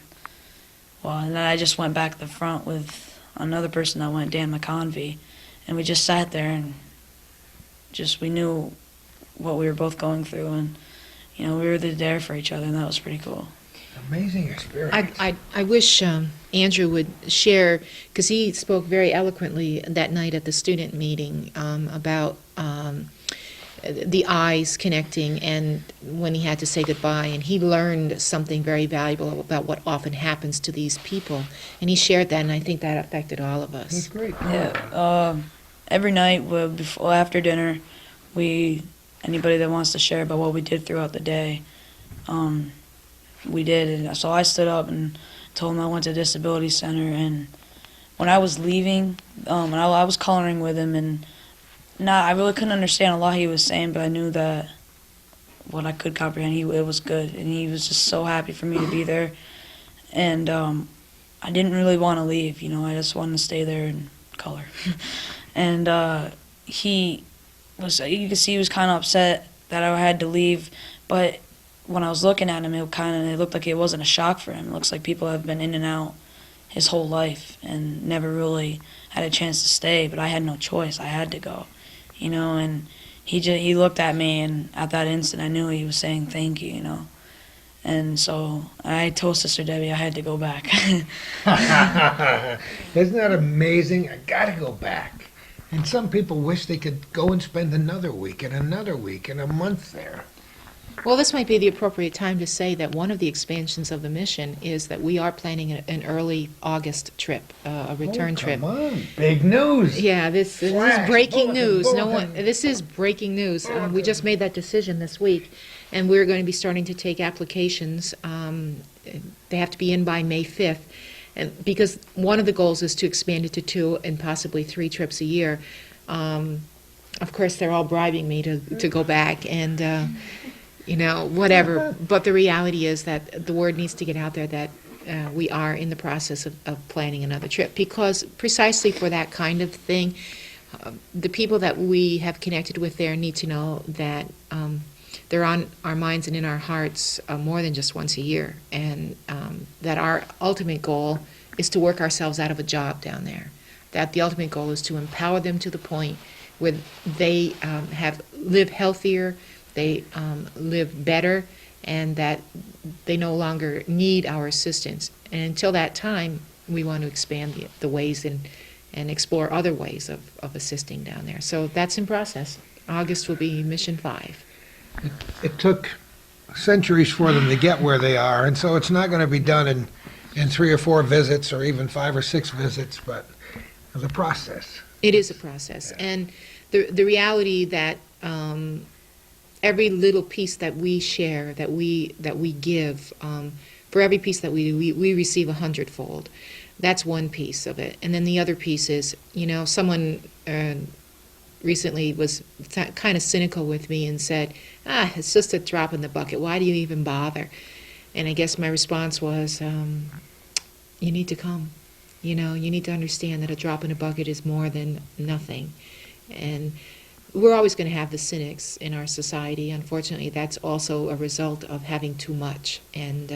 then I just went back to the front with another person that went, Dan McConvey, and we just sat there and we knew what we were both going through, and, you know, we were there for each other, and that was pretty cool. Amazing experience. I wish Andrew would share, because he spoke very eloquently that night at the student meeting about the eyes connecting and when he had to say goodbye, and he learned something very valuable about what often happens to these people, and he shared that, and I think that affected all of That's us. great. Yeah. Every night, after dinner, anybody that wants to share about what we did throughout the day, we did. And so I stood up and told him I went to disability center. And when I was leaving, and I was coloring with him, and I really couldn't understand a lot he was saying, but I knew that what I could comprehend. It was good, and he was just so happy for me to be there. And I didn't really want to leave, I just wanted to stay there and color. And he was, you could see he was kind of upset that I had to leave, but when I was looking at him, it looked like it wasn't a shock for him. It looks like people have been in and out his whole life and never really had a chance to stay, but I had no choice. I had to go, and he looked at me, and at that instant I knew he was saying thank you, And so I told Sister Debbie I had to go back. Isn't that amazing? I gotta go back. And some people wish they could go and spend another week and a month there. Well, this might be the appropriate time to say that one of the expansions of the mission is that we are planning an early August trip, a return trip. Come on, big news. Yeah, this is Flash, breaking bulletin, news. bulletin. This is breaking news. We just made that decision this week, and we're going to be starting to take applications. They have to be in by May 5th, and because one of the goals is to expand it to 2 and possibly 3 trips a year. Of course, they're all bribing me to go back, and whatever. But the reality is that the word needs to get out there that we are in the process of planning another trip, because precisely for that kind of thing, the people that we have connected with there need to know that they're on our minds and in our hearts more than just once a year, and that our ultimate goal is to work ourselves out of a job down there. That the ultimate goal is to empower them to the point where they live healthier, they live better, and that they no longer need our assistance. And until that time, we want to expand the ways and explore other ways of assisting down there. So that's in process. August will be Mission 5. It took centuries for them to get where they are, and so it's not going to be done in 3 or 4 visits or even 5 or 6 visits, but the process. It is a process. And the reality that every little piece that we share, that we give, for every piece that we do, we receive 100-fold. That's one piece of it. And then the other piece is, someone recently was kind of cynical with me and said, it's just a drop in the bucket. Why do you even bother? And I guess my response was, you need to come. You need to understand that a drop in a bucket is more than nothing. And we're always going to have the cynics in our society. Unfortunately, that's also a result of having too much. And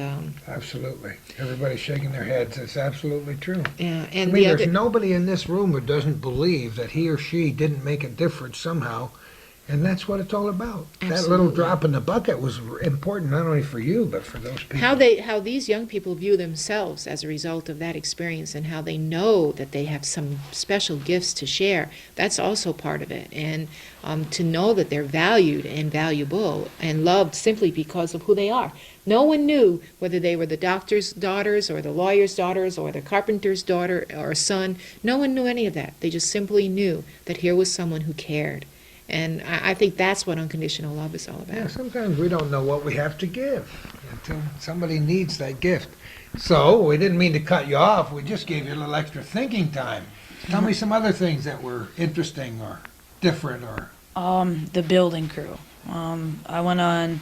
Absolutely. Everybody's shaking their heads. It's absolutely true. yeah, I and mean, the there's other, nobody in this room who doesn't believe that he or she didn't make a difference somehow, and that's what it's all about. That little Absolutely. drop in the bucket was important not only for you, but for those people. how these young people view themselves as a result of that experience, and how they know that they have some special gifts to share. That's also part of it. And to know that they're valued and valuable and loved simply because of who they are. No one knew whether they were the doctor's daughters or the lawyer's daughters or the carpenter's daughter or son. No one knew any of that. They just simply knew that here was someone who cared. And I think that's what unconditional love is all about. Yeah, sometimes we don't know what we have to give until somebody needs that gift. So, we didn't mean to cut you off. We just gave you a little extra thinking time. Tell me some other things that were interesting or different or... The building crew. I went on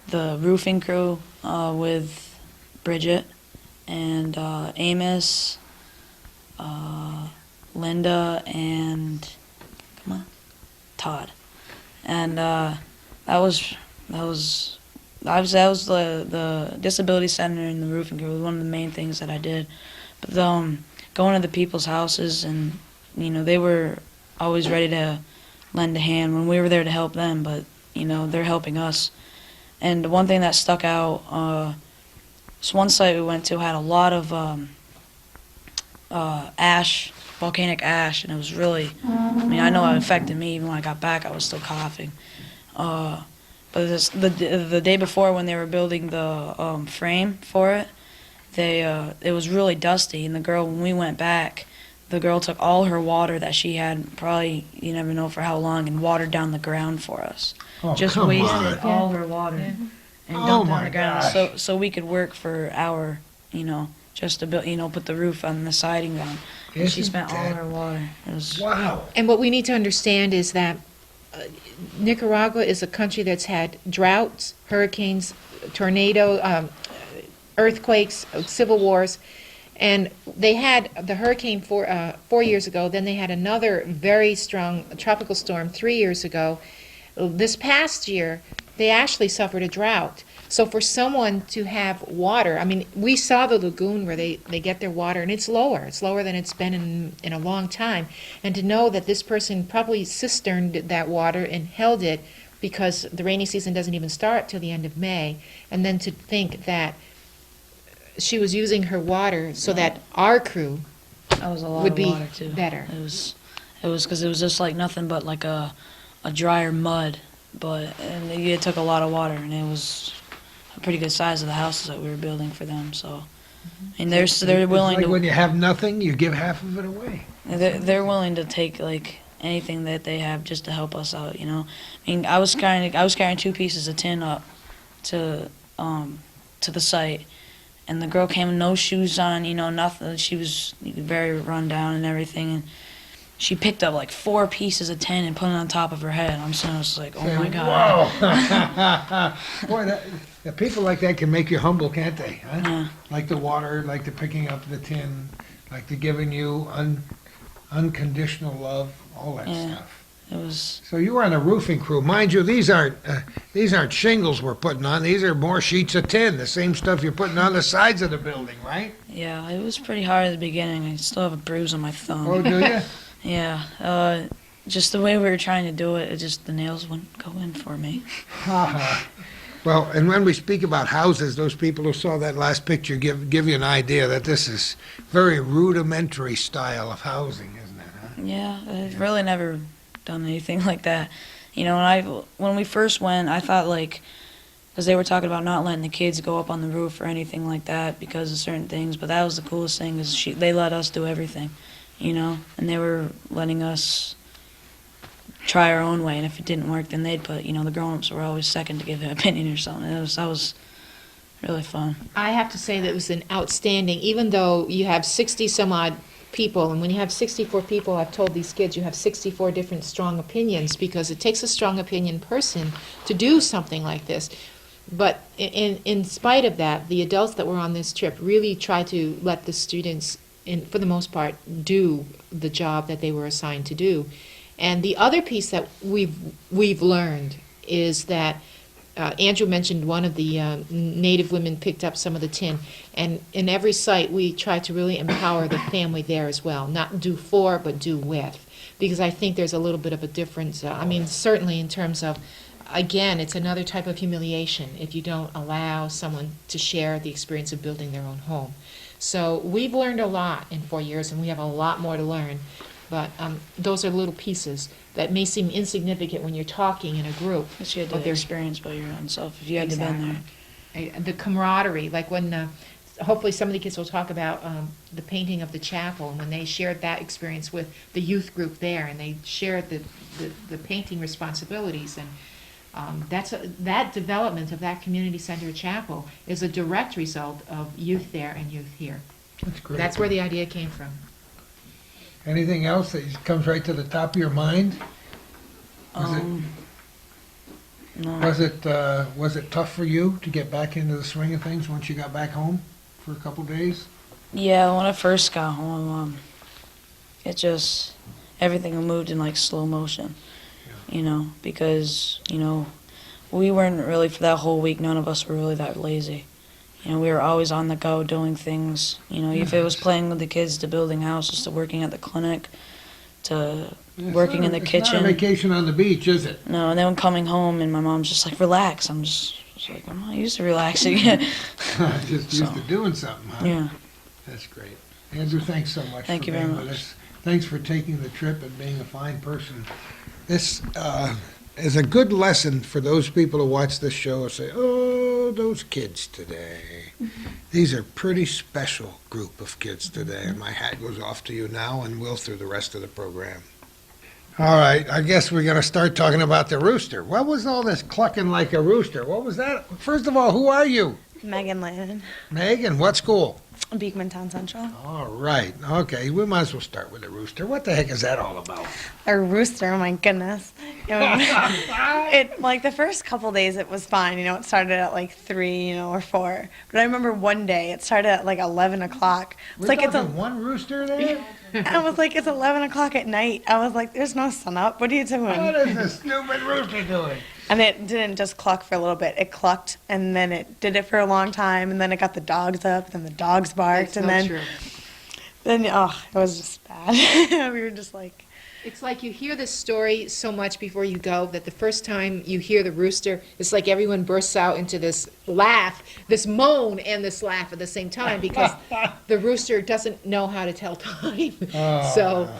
the roofing crew with Bridget and Amos, Linda, and Todd. And that was the disability center and the roofing crew was one of the main things that I did. But going to the people's houses, and they were always ready to lend a hand when we were there to help them, but they're helping us. And one thing that stuck out, this one site we went to had a lot of ash, volcanic ash, and it was really, I know it affected me. Even when I got back, I was still coughing. But the day before, when they were building the frame for it, it was really dusty, and the girl, when we went back, the girl took all her water that she had, probably, you never know for how long, and watered down the ground for us. Oh, Just come wasted on. all her water and Oh, dumped my on the ground, gosh. so we could work for our, just to build, put the roof on the siding down. And she Isn't spent all that- her water. It was Wow. And what we need to understand is that Nicaragua is a country that's had droughts, hurricanes, earthquakes, civil wars, and they had the hurricane 4 years ago. Then they had another very strong tropical storm 3 years ago. This past year, they actually suffered a drought. So for someone to have water, I mean, we saw the lagoon where they get their water, and it's lower. It's lower than it's been in a long time. And to know that this person probably cisterned that water and held it because the rainy season doesn't even start till the end of May, and then to think that she was using her water so that our crew That was a lot would of be water too. better. It was because it was just like nothing but like a drier mud, and it took a lot of water, and it was a pretty good size of the houses that we were building for them. So, and they're willing It's like to when you have nothing, you give half of it away. they're willing to take like anything that they have just to help us out. You know, I mean, I was carrying 2 pieces of tin up to the site. And the girl came with no shoes on, you know, nothing. She was very run down and everything. And she picked up like 4 pieces of tin and put it on top of her head. I'm just like, oh my God. Whoa. Boy, people like that can make you humble, can't they? Huh? Yeah. Like the water, like the picking up the tin, like the giving you unconditional love, all that Yeah. stuff. It was, So you were on a roofing crew, mind you. These aren't shingles we're putting on. These are more sheets of tin, the same stuff you're putting on the sides of the building, right? yeah, it was pretty hard at the beginning. I still have a bruise on my thumb. Oh, do you? Yeah. Just the way we were trying to do it, the nails wouldn't go in for me. Well, and when we speak about houses, those people who saw that last picture give you an idea that this is very rudimentary style of housing, isn't it? Huh? Yeah, I've really never done anything like that. You know, when we first went, I thought like, because they were talking about not letting the kids go up on the roof or anything like that because of certain things, but that was the coolest thing is they let us do everything, you know, and they were letting us try our own way, and if it didn't work, then they'd put, you know, the grown-ups were always second to give an opinion or something. That was really fun. I have to say that it was an outstanding, even though you have 60 some odd people, and when you have 64 people, I've told these kids you have 64 different strong opinions because it takes a strong opinion person to do something like this. But in spite of that, the adults that were on this trip really tried to let the students, for the most part, do the job that they were assigned to do. And the other piece that we've learned is that Andrew mentioned one of the Native women picked up some of the tin, and in every site we try to really empower the family there as well, not do for but do with, because I think there's a little bit of a difference. I mean, certainly in terms of, again, it's another type of humiliation if you don't allow someone to share the experience of building their own home. So we've learned a lot in 4 years, and we have a lot more to learn. But those are little pieces that may seem insignificant when you're talking in a group. But you had But to they're- experience by your own self if you had to been there. The camaraderie, like when, hopefully some of the kids will talk about the painting of the chapel, and when they shared that experience with the youth group there, and they shared the painting responsibilities, and that development of that community center chapel is a direct result of youth there and youth here. That's great. That's where the idea came from. Anything else that comes right to the top of your mind? No. Was it tough for you to get back into the swing of things once you got back home for a couple days? Yeah, when I first got home, everything moved in like slow motion, you know, because, you know, we weren't really, for that whole week, none of us were really that lazy. You know, we were always on the go doing things, you know, if it was playing with the kids to building houses, to working at the clinic, to working in the kitchen. It's not a vacation on the beach, is it? No, and then coming home and my mom's just like, relax. I'm just like, I'm not used to relaxing. Just used So, to doing something, huh? yeah. That's great. Andrew, thanks so much Thank for you very being with much. us. Thanks for taking the trip and being a fine person. This is a good lesson for those people who watch this show and say, oh, those kids today. These are pretty special group of kids today, and my hat goes off to you now and will through the rest of the program. All right, I guess we're going to start talking about the rooster. What was all this clucking like a rooster? What was that? First of all, who are you? Megan Lannon, Megan, what school? Beekman Town Central. All right, okay, we might as well start with the rooster. What the heck is that all about? A rooster, oh my goodness. It like the first couple days it was fine, it started at like 3, or 4. But I remember one day it started at like 11 o'clock. We're It's like talking one rooster there? I was like, it's 11 o'clock at night. I was like, there's no sun up. What are you doing? What is this stupid rooster doing? And it didn't just cluck for a little bit. It clucked, and then it did it for a long time, and then it got the dogs up, then the dogs barked, and then it was just bad. We were just like, It's like you hear this story so much before you go that the first time you hear the rooster, it's like everyone bursts out into this laugh, this moan and this laugh at the same time because the rooster doesn't know how to tell time. So,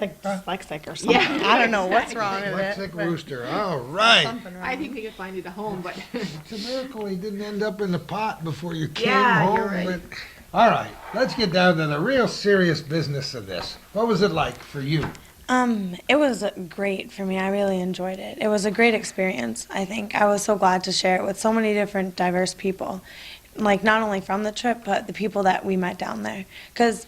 like dyslexic or something. I don't know what's wrong with it. Dyslexic but rooster, all right. something wrong. I think we could find it at home, but It's a miracle he didn't end up in the pot before you came Yeah, home. you're right. But, all right, let's get down to the real serious business of this. What was it like for you? It was great for me. I really enjoyed it. It was a great experience, I think. I was so glad to share it with so many different diverse people. Like, not only from the trip, but the people that we met down there. Because,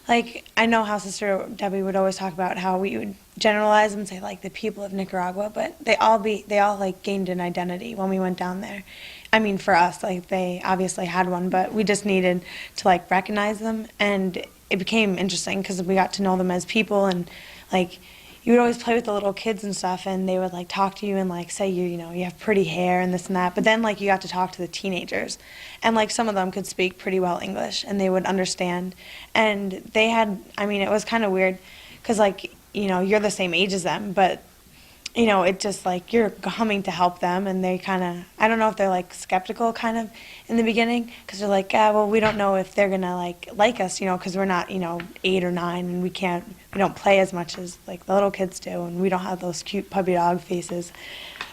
like, I know how Sister Debbie would always talk about how we would generalize and say, like, the people of Nicaragua, but they all, like, gained an identity when we went down there. I mean, for us, like, they obviously had one, but we just needed to, like, recognize them. And it became interesting because we got to know them as people, and like you would always play with the little kids and stuff, and they would like talk to you and like say you have pretty hair and this and that. But then like you got to talk to the teenagers, and like some of them could speak pretty well English and they would understand. And they had, I mean, it was kind of weird because like you're the same age as them, but it just like you're coming to help them, and they kind of, I don't know if they're like skeptical kind of in the beginning because they're like, well, we don't know if they're gonna like us, because we're not 8 or 9 and we don't play as much as like the little kids do, and we don't have those cute puppy dog faces.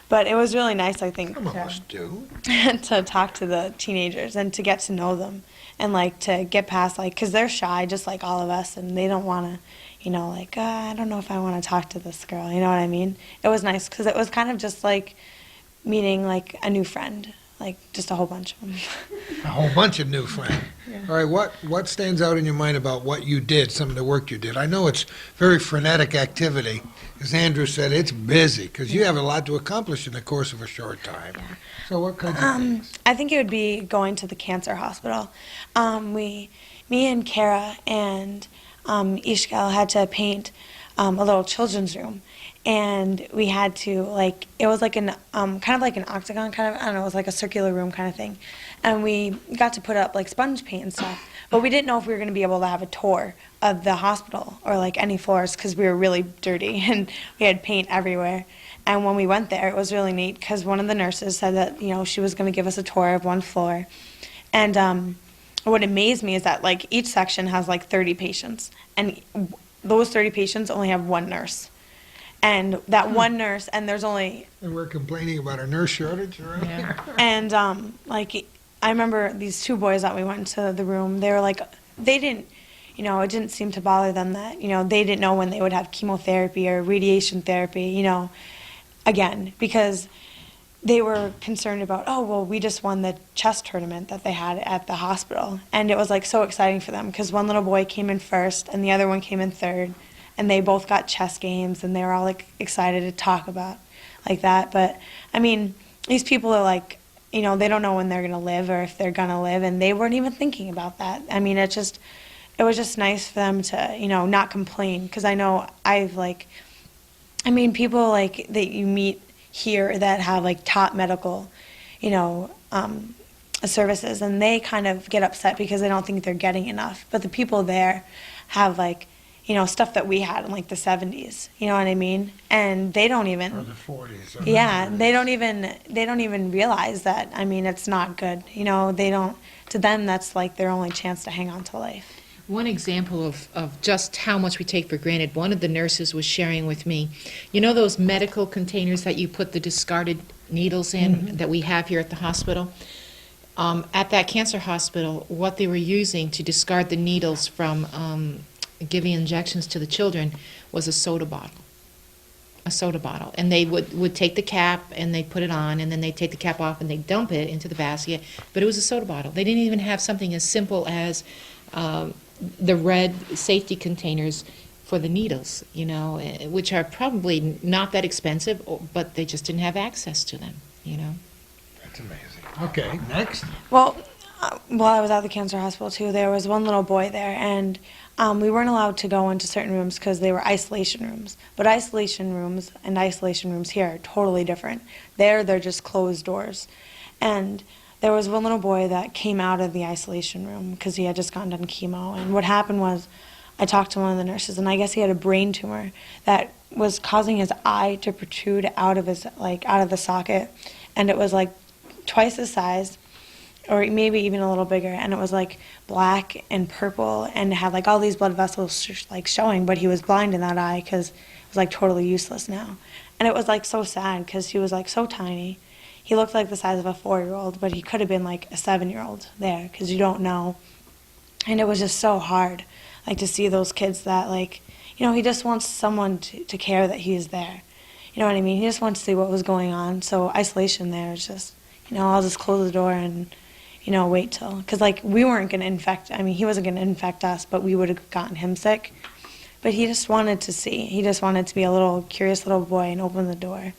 But it was really nice, I think, Some of us do. to talk to the teenagers and to get to know them, and like to get past like, because they're shy just like all of us, and they don't want to like, I don't know if I want to talk to this girl, you know what I mean? It was nice because it was kind of just like meeting like a new friend, like just a whole bunch of them. A whole bunch of new friends. All right, what stands out in your mind about what you did, some of the work you did? I know it's very frenetic activity. As Andrew said, it's busy because you have a lot to accomplish in the course of a short time. So what kinds of things? I think it would be going to the cancer hospital. Me and Kara and Ishgal had to paint a little children's room, and we had to like, it was like an kind of like an octagon kind of, I don't know, it was like a circular room kind of thing, and we got to put up like sponge paint and stuff, but we didn't know if we were going to be able to have a tour of the hospital or like any floors because we were really dirty and we had paint everywhere. And when we went there, it was really neat because one of the nurses said that she was going to give us a tour of one floor, and what amazed me is that like each section has like 30 patients, and those 30 patients only have one nurse, and that one nurse, and there's only, And we're complaining about a nurse shortage around here. and like I remember these 2 boys that we went into the room, they were like, they didn't, it didn't seem to bother them that they didn't know when they would have chemotherapy or radiation therapy, again, because they were concerned about, oh, well, we just won the chess tournament that they had at the hospital. And it was like so exciting for them because one little boy came in first and the other one came in third, and they both got chess games, and they were all like excited to talk about like that. But I mean, these people are like, they don't know when they're going to live or if they're going to live, and they weren't even thinking about that. I mean, it was just nice for them to, not complain, because I know people like that you meet here that have like top medical, services, and they kind of get upset because they don't think they're getting enough. But the people there have like, stuff that we had in like the 70s, you know what I mean? And they don't Or even, the 40s. or yeah, the they don't even realize that. I mean, it's not good. They don't, to them, that's like their only chance to hang on to life. one example of just how much we take for granted, one of the nurses was sharing with me, those medical containers that you put the discarded needles in that we have here at the hospital? At that cancer hospital, what they were using to discard the needles from giving injections to the children was a soda bottle. A soda bottle. And they would take the cap and they put it on, and then they take the cap off and they dump it into the basket. But it was a soda bottle. They didn't even have something as simple as the red safety containers for the needles, which are probably not that expensive, but they just didn't have access to them. That's amazing. Okay, next. Well, while I was at the cancer hospital too, there was one little boy there, and we weren't allowed to go into certain rooms because they were isolation rooms. But isolation rooms and isolation rooms here are totally different. There, they're just closed doors. And there was one little boy that came out of the isolation room because he had just gotten done chemo. And what happened was, I talked to one of the nurses, and I guess he had a brain tumor that was causing his eye to protrude out of the socket, and it was like twice the size, or maybe even a little bigger, and it was like black and purple, and had like all these blood vessels like showing, but he was blind in that eye because it was like totally useless now. And it was like so sad because he was like so tiny. He looked like the size of a 4-year-old, but he could have been like a 7-year-old there because you don't know. And it was just so hard, like to see those kids that like, he just wants someone to care that he's there. You know what I mean? He just wants to see what was going on. So isolation there is just, I'll just close the door and, wait till, because like we weren't going to infect, he wasn't going to infect us, but we would have gotten him sick. But he just wanted to see. He just wanted to be a little curious little boy and open the door.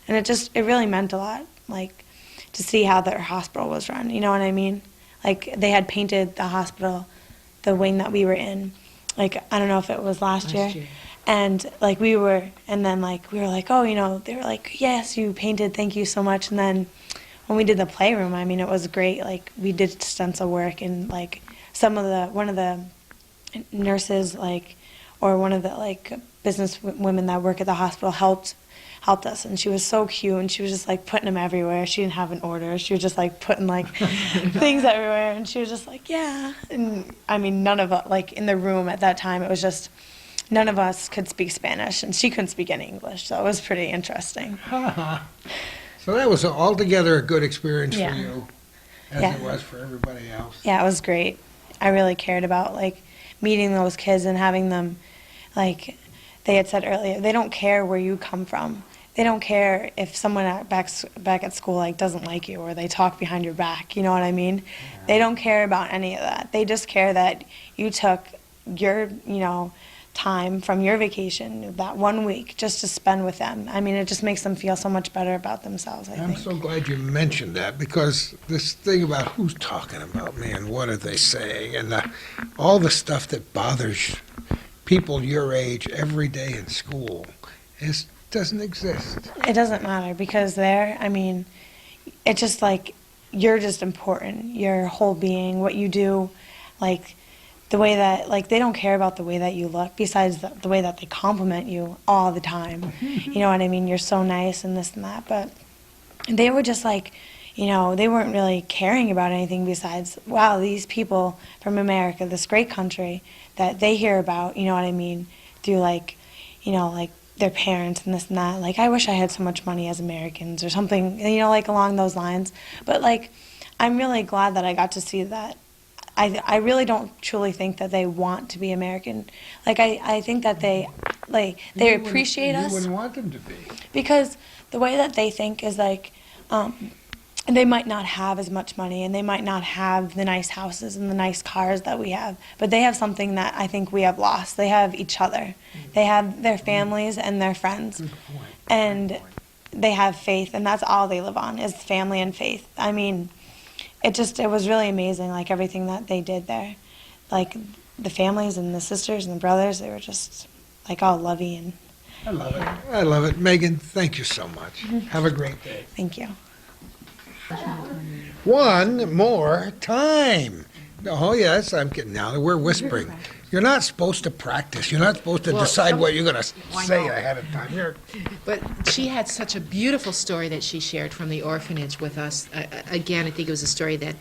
And it really meant a lot, like to see how their hospital was run. You know what I mean? Like they had painted the hospital, the wing that we were in, like I don't know if it was last year. And like we were like, oh, they were like, yes, you painted, thank you so much. And then when we did the playroom, it was great. Like we did stencil work, and like one of the nurses, like, or one of the like business women that work at the hospital helped us, and she was so cute, and she was just like putting them everywhere. She didn't have an order. She was just like putting like things everywhere, and she was just like, yeah. And none of us, like in the room at that time, it was just none of us could speak Spanish, and she couldn't speak any English, so it was pretty interesting. So that was altogether a good experience Yeah. for you, as Yeah. it was for everybody else. Yeah, it was great. I really cared about like meeting those kids and having them, like they had said earlier, they don't care where you come from. They don't care if someone back at school like doesn't like you or they talk behind your back. You know what I mean? They don't care about any of that. They just care that you took your time from your vacation, that 1 week, just to spend with them. It just makes them feel so much better about themselves, I I'm think. so glad you mentioned that, because this thing about who's talking about me and what are they saying, and all the stuff that bothers people your age every day in school doesn't exist. It doesn't matter because it's just like you're just important. Your whole being, what you do, like the way that, like, they don't care about the way that you look, besides the way that they compliment you all the time. You know what I mean? You're so nice and this and that. But they were just like, they weren't really caring about anything besides, wow, these people from America, this great country that they hear about, you know what I mean, through like their parents and this and that. Like, I wish I had so much money as Americans or something, like along those lines. But like, I'm really glad that I got to see that. I really don't truly think that they want to be American. Like, I think that they appreciate us. You wouldn't want them to be. Because the way that they think is like, they might not have as much money and they might not have the nice houses and the nice cars that we have, but they have something that I think we have lost. They have each other. They have their families and their friends. Good point. And they have faith, and that's all they live on is family and faith. It was really amazing, like everything that they did there. Like the families and the sisters and the brothers, they were just like all lovey, and I love it. I love it. Megan, thank you so much. Have a great day. thank you. One more time. Oh, yes, I'm getting now. We're whispering. You're not supposed to practice. You're not supposed to Well, decide what you're going to why say not? ahead of time. But she had such a beautiful story that she shared from the orphanage with us. Again, I think it was a story that,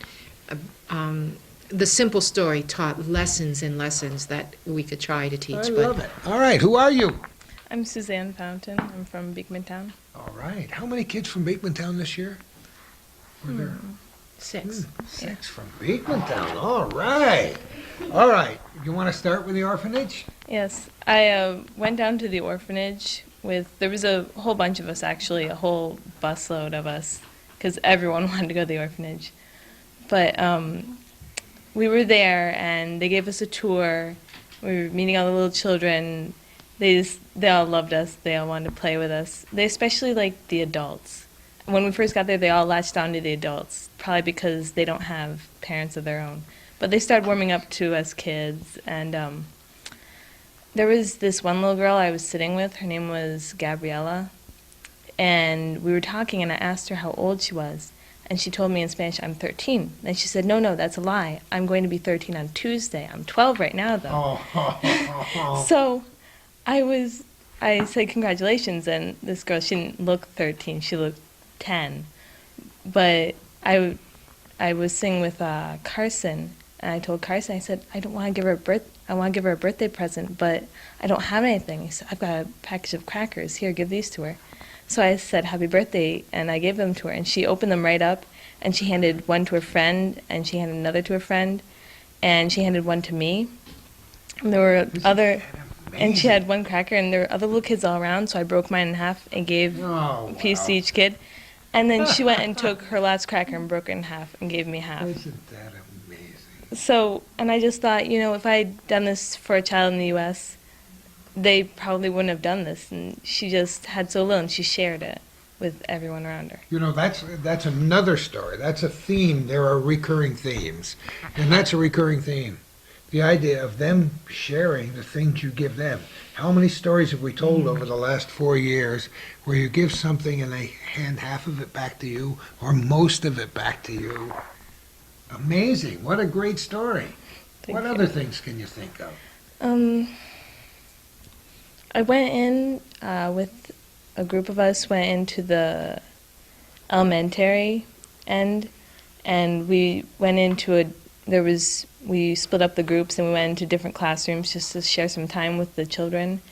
the simple story taught lessons and lessons that we could try to teach. I love it. All right, who are you? I'm Suzanne Fountain. I'm from Beekmantown. All right. How many kids from Beekmantown this year? Were there? 6. 6 from Beekmantown. All right. All right. You want to start with the orphanage? Yes, I went down to the orphanage there was a whole bunch of us actually, a whole busload of us, because everyone wanted to go to the orphanage. But we were there and they gave us a tour. We were meeting all the little children, they all loved us. They all wanted to play with us. They especially liked the adults. When we first got there, they all latched on to the adults, probably because they don't have parents of their own. But they started warming up to us kids, and there was this one little girl I was sitting with. Her name was Gabriella, and we were talking, and I asked her how old she was, and she told me in Spanish, "I'm 13." And she said, "No, that's a lie. I'm going to be 13 on Tuesday. I'm 12 right now, though." Oh. So I said, "Congratulations," and this girl, she didn't look 13, she looked 10. But I was sitting with Carson, and I told Carson, I said, I want to give her a birthday present, but I don't have anything. He said, "I've got a package of crackers. Here, give these to her." So I said, "Happy birthday," and I gave them to her, and she opened them right up, and she handed one to her friend, and she handed another to her friend, and she handed one to me. And there were and she had one cracker, and there were other little kids all around, so I broke mine in half and gave a piece to each kid. And then she went and took her last cracker and broke it in half and gave me half. Isn't that amazing? So, and I just thought, if I had done this for a child in the U.S., they probably wouldn't have done this. And she just had so little, and she shared it with everyone around her. That's another story. That's a theme. There are recurring themes. And that's a recurring theme. The idea of them sharing the things you give them. How many stories have we told over the last 4 years where you give something and they hand half of it back to you or most of it back to you? Amazing. What a great story. What other things can you think of? I went in with a group of us, went into the elementary end, and we went into we split up the groups and we went into different classrooms just to share some time with the children.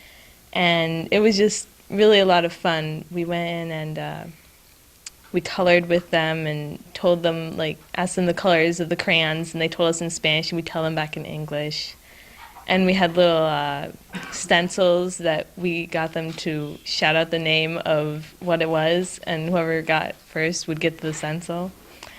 And it was just really a lot of fun. We went in and we colored with them and told them, asked them the colors of the crayons, and they told us in Spanish, and we tell them back in English. And we had little stencils that we got them to shout out the name of what it was, and whoever got first would get the stencil.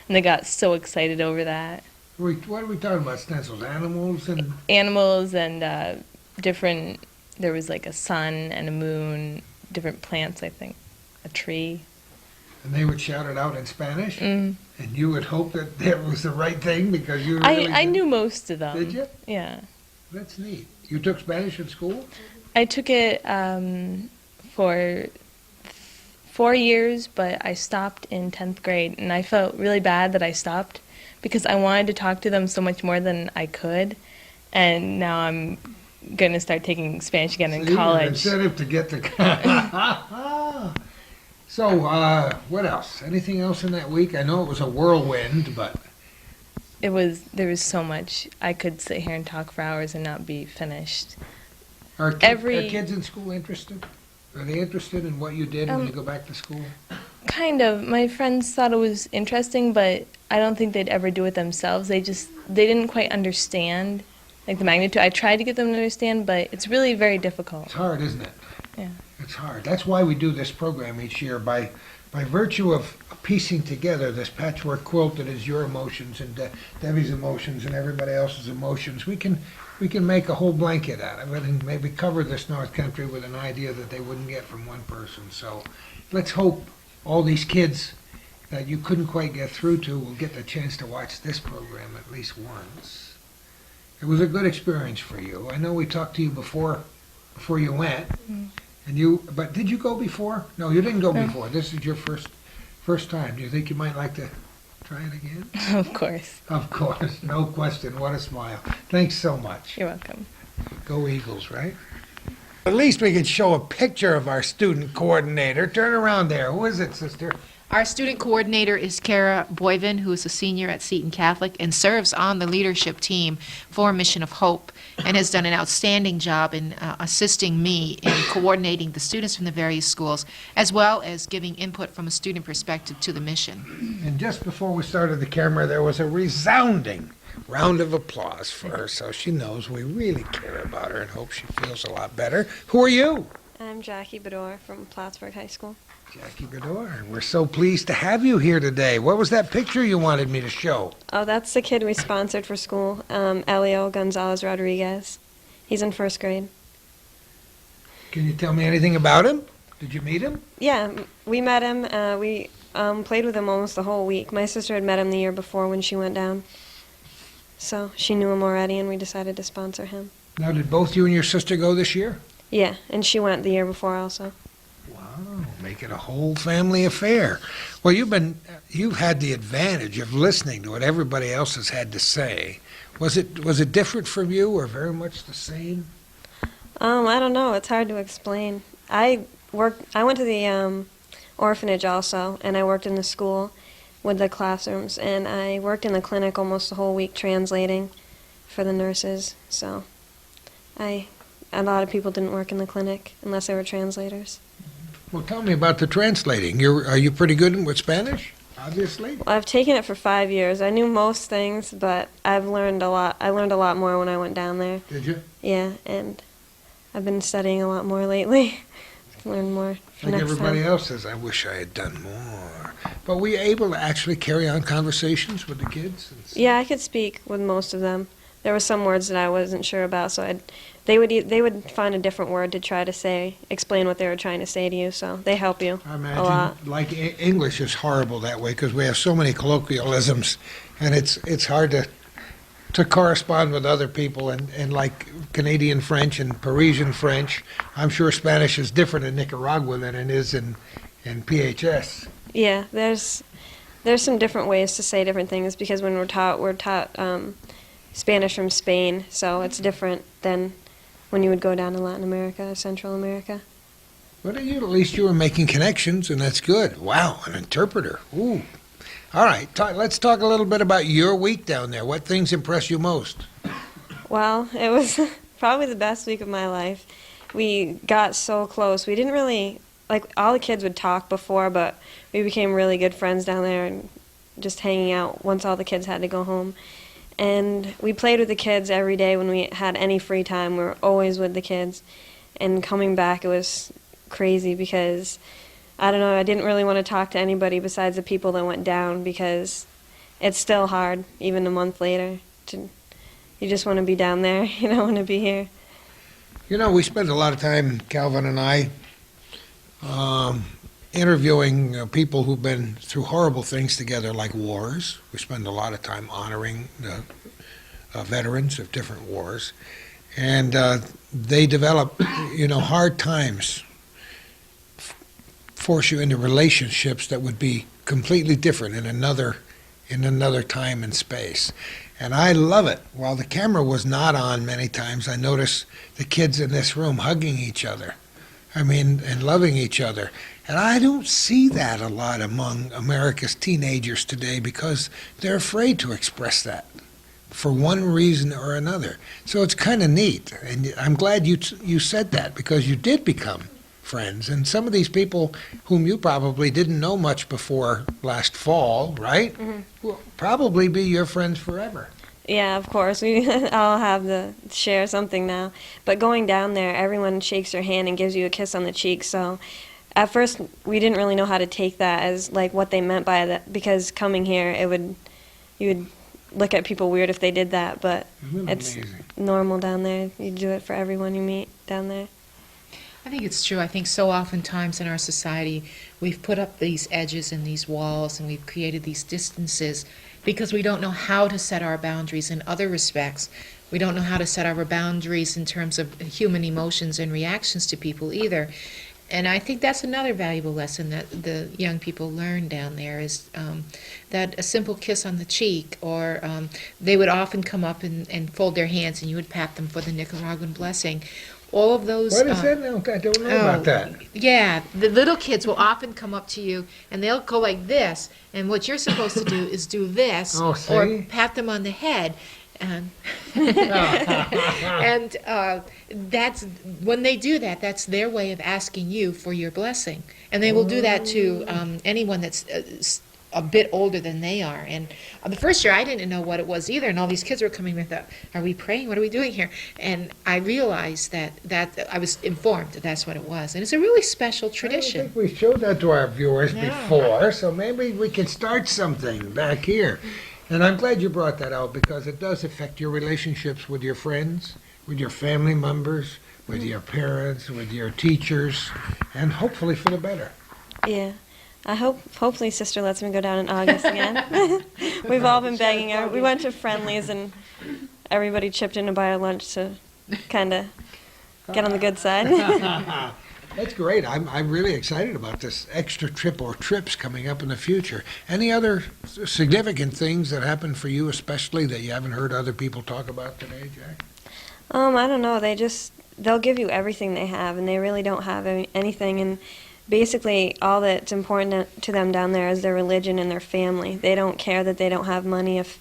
And they got so excited over that. What are we talking about? Stencils, animals, and Animals and different. There was a sun and a moon, different plants, I think, a tree. and they would shout it out in Spanish, Mm. and you would hope that that was the right thing because you really I knew most of them. Did you? Yeah. That's neat. You took Spanish in school? I took it for 4 years, but I stopped in 10th grade, and I felt really bad that I stopped because I wanted to talk to them so much more than I could, and now I'm going to start taking Spanish again in See, college. Incentive to get the... So, what else? Anything else in that week? I know it was a whirlwind, but... There was so much. I could sit here and talk for hours and not be finished. Are kids in school interested? Are they interested in what you did when you go back to school? Kind of. My friends thought it was interesting, but I don't think they'd ever do it themselves. They didn't quite understand, the magnitude. I tried to get them to understand, but it's really very difficult. It's hard, isn't it? Yeah. It's hard. That's why we do this program each year. By virtue of piecing together this patchwork quilt that is your emotions and Debbie's emotions and everybody else's emotions, we can make a whole blanket out of it and maybe cover this North Country with an idea that they wouldn't get from one person. So let's hope all these kids that you couldn't quite get through to will get the chance to watch this program at least once. It was a good experience for you. I know we talked to you before you went. But did you go before? No, you didn't go before. This is your first time. Do you think you might like to try it again? Of course. Of course, no question. What a smile. Thanks so much. You're welcome. Go Eagles, right? At least we could show a picture of our student coordinator. Turn around there. Who is it, sister? Our student coordinator is Kara Boyven, who is a senior at Seton Catholic and serves on the leadership team for Mission of Hope and has done an outstanding job in assisting me in coordinating the students from the various schools, as well as giving input from a student perspective to the mission. And just before we started the camera, there was a resounding round of applause for her, so she knows we really care about her and hope she feels a lot better. Who are you? I'm Jackie Bedore from Plattsburgh High School. Jackie Bedore. We're so pleased to have you here today. What was that picture you wanted me to show? Oh, that's the kid we sponsored for school, Elio Gonzalez Rodriguez. He's in first grade. Can you tell me anything about him? Did you meet him? Yeah, we met him. We played with him almost the whole week. My sister had met him the year before when she went down. So she knew him already, and we decided to sponsor him. Now, did both you and your sister go this year? Yeah, and she went the year before also. Wow, make it a whole family affair. Well, you've had the advantage of listening to what everybody else has had to say. Was it different from you, or very much the same? I don't know. It's hard to explain. I went to the orphanage also, and I worked in the school with the classrooms, and I worked in the clinic almost the whole week translating for the nurses. So, a lot of people didn't work in the clinic unless they were translators. Well, tell me about the translating. Are you pretty good with Spanish? Obviously. Well, I've taken it for 5 years. I knew most things, but I've learned a lot. I learned a lot more when I went down there. Did you? Yeah, and I've been studying a lot more lately. Learn more for Like next everybody time. else says, I wish I had done more. But were you able to actually carry on conversations with the kids? Yeah, I could speak with most of them. There were some words that I wasn't sure about, so they would find a different word to try to explain what they were trying to say to you. So they help you I a imagine, lot. like English is horrible that way because we have so many colloquialisms, and it's hard to correspond with other people. And like Canadian French and Parisian French, I'm sure Spanish is different in Nicaragua than it is in PHS. Yeah, there's some different ways to say different things because when we're taught Spanish from Spain, so it's different than when you would go down to Latin America, Central America. But at least you were making connections, and that's good. Wow, an interpreter. Ooh. All right, let's talk a little bit about your week down there. What things impress you most? Well, it was probably the best week of my life. We got so close. We didn't really, like, all the kids would talk before, but we became really good friends down there and just hanging out once all the kids had to go home. And we played with the kids every day when we had any free time. We were always with the kids. And coming back, it was crazy because, I don't know, I didn't really want to talk to anybody besides the people that went down because it's still hard, even a month later. You just want to be down there. You don't want to be here. You know, we spend a lot of time, Calvin and I, interviewing people who've been through horrible things together, like wars. We spend a lot of time honoring the veterans of different wars. And they develop, hard times force you into relationships that would be completely different in another time and space. And I love it. While the camera was not on many times, I noticed the kids in this room hugging each other. And loving each other. And I don't see that a lot among America's teenagers today because they're afraid to express that for one reason or another. So it's kind of neat. And I'm glad you said that because you did become friends. And some of these people whom you probably didn't know much before last fall, right? Mm-hmm. Will probably be your friends forever. Yeah, of course. We all have to share something now. But going down there, everyone shakes your hand and gives you a kiss on the cheek. So at first, we didn't really know how to take that as like what they meant by that. Because coming here, you would look at people weird if they did that. But it's normal down there. You do it for everyone you meet down there. I think it's true. I think so oftentimes in our society, we've put up these edges and these walls and we've created these distances because we don't know how to set our boundaries in other respects. We don't know how to set our boundaries in terms of human emotions and reactions to people either. And I think that's another valuable lesson that the young people learn down there is that a simple kiss on the cheek, or they would often come up and fold their hands and you would pat them for the Nicaraguan blessing. All of those. What is that now? I don't know about that. Yeah, the little kids will often come up to you and they'll go like this, and what you're supposed to do is do this, or pat them on the head. And that's when they do that. That's their way of asking you for your blessing, and they will do that to anyone that's a bit older than they are. And the first year I didn't know what it was either, and all these kids were coming with are we praying? What are we doing here? And I realized that I was informed that that's what it was, and it's a really special tradition. I don't think we showed that to our viewers before, so maybe we can start something back here. And I'm glad you brought that out because it does affect your relationships with your friends, with your family members, with your parents, with your teachers, and hopefully for the better. Yeah. Hopefully Sister lets me go down in August again. We've all been begging her. We went to Friendlies and everybody chipped in to buy a lunch to kind of get on the good side. That's great. I'm really excited about this extra trip or trips coming up in the future. Any other significant things that happened for you, especially that you haven't heard other people talk about today, Jack? I don't know. They'll give you everything they have, and they really don't have anything. And basically, all that's important to them down there is their religion and their family. They don't care that they don't have money. If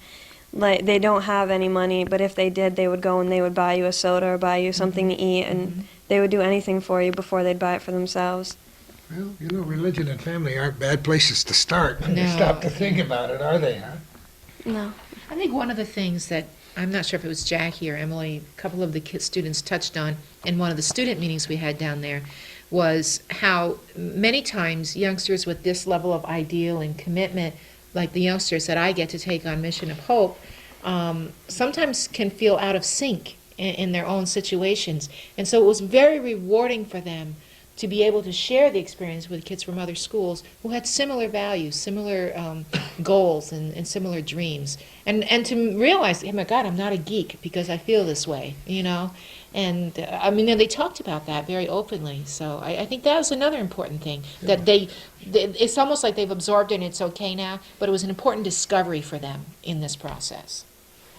they don't have any money, but if they did, they would go and they would buy you a soda or buy you something to eat, and they would do anything for you before they'd buy it for themselves. Well, religion and family aren't bad places to start when you No. stop to think about it, are they, huh? No. I think one of the things that, I'm not sure if it was Jackie or Emily, a couple of the students touched on in one of the student meetings we had down there, was how many times youngsters with this level of ideal and commitment, like the youngsters that I get to take on Mission of Hope, sometimes can feel out of sync in their own situations. And so it was very rewarding for them to be able to share the experience with kids from other schools who had similar values, similar goals, and similar dreams. And to realize, oh my God, I'm not a geek because I feel this way, And they talked about that very openly. So I think that was another important thing, that it's almost like they've absorbed it and it's okay now, but it was an important discovery for them in this process.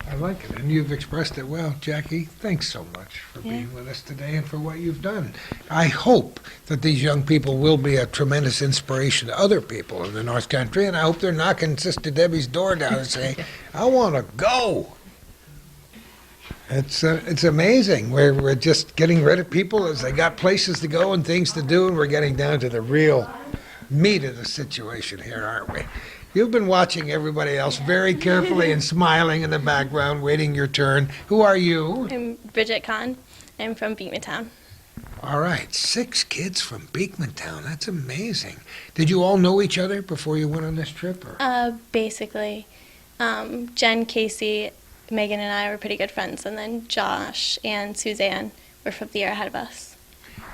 I like it, and you've expressed it well, Jackie. Thanks so much for being with us today and for what you've done. I hope that these young people will be a tremendous inspiration to other people in the North Country, and I hope they're knocking Sister Debbie's door down and saying, I want to go. It's amazing. We're just getting rid of people as they got places to go and things to do, and we're getting down to the real meat of the situation here, aren't we? You've been watching everybody else very carefully and smiling in the background, waiting your turn. Who are you? I'm Bridget Kahn. I'm from Beekmantown. All right, 6 kids from Beekmantown. That's amazing. Did you all know each other before you went on this trip? Or? Basically, Jen, Casey, Megan, and I were pretty good friends, and then Josh and Suzanne were from the year ahead of us.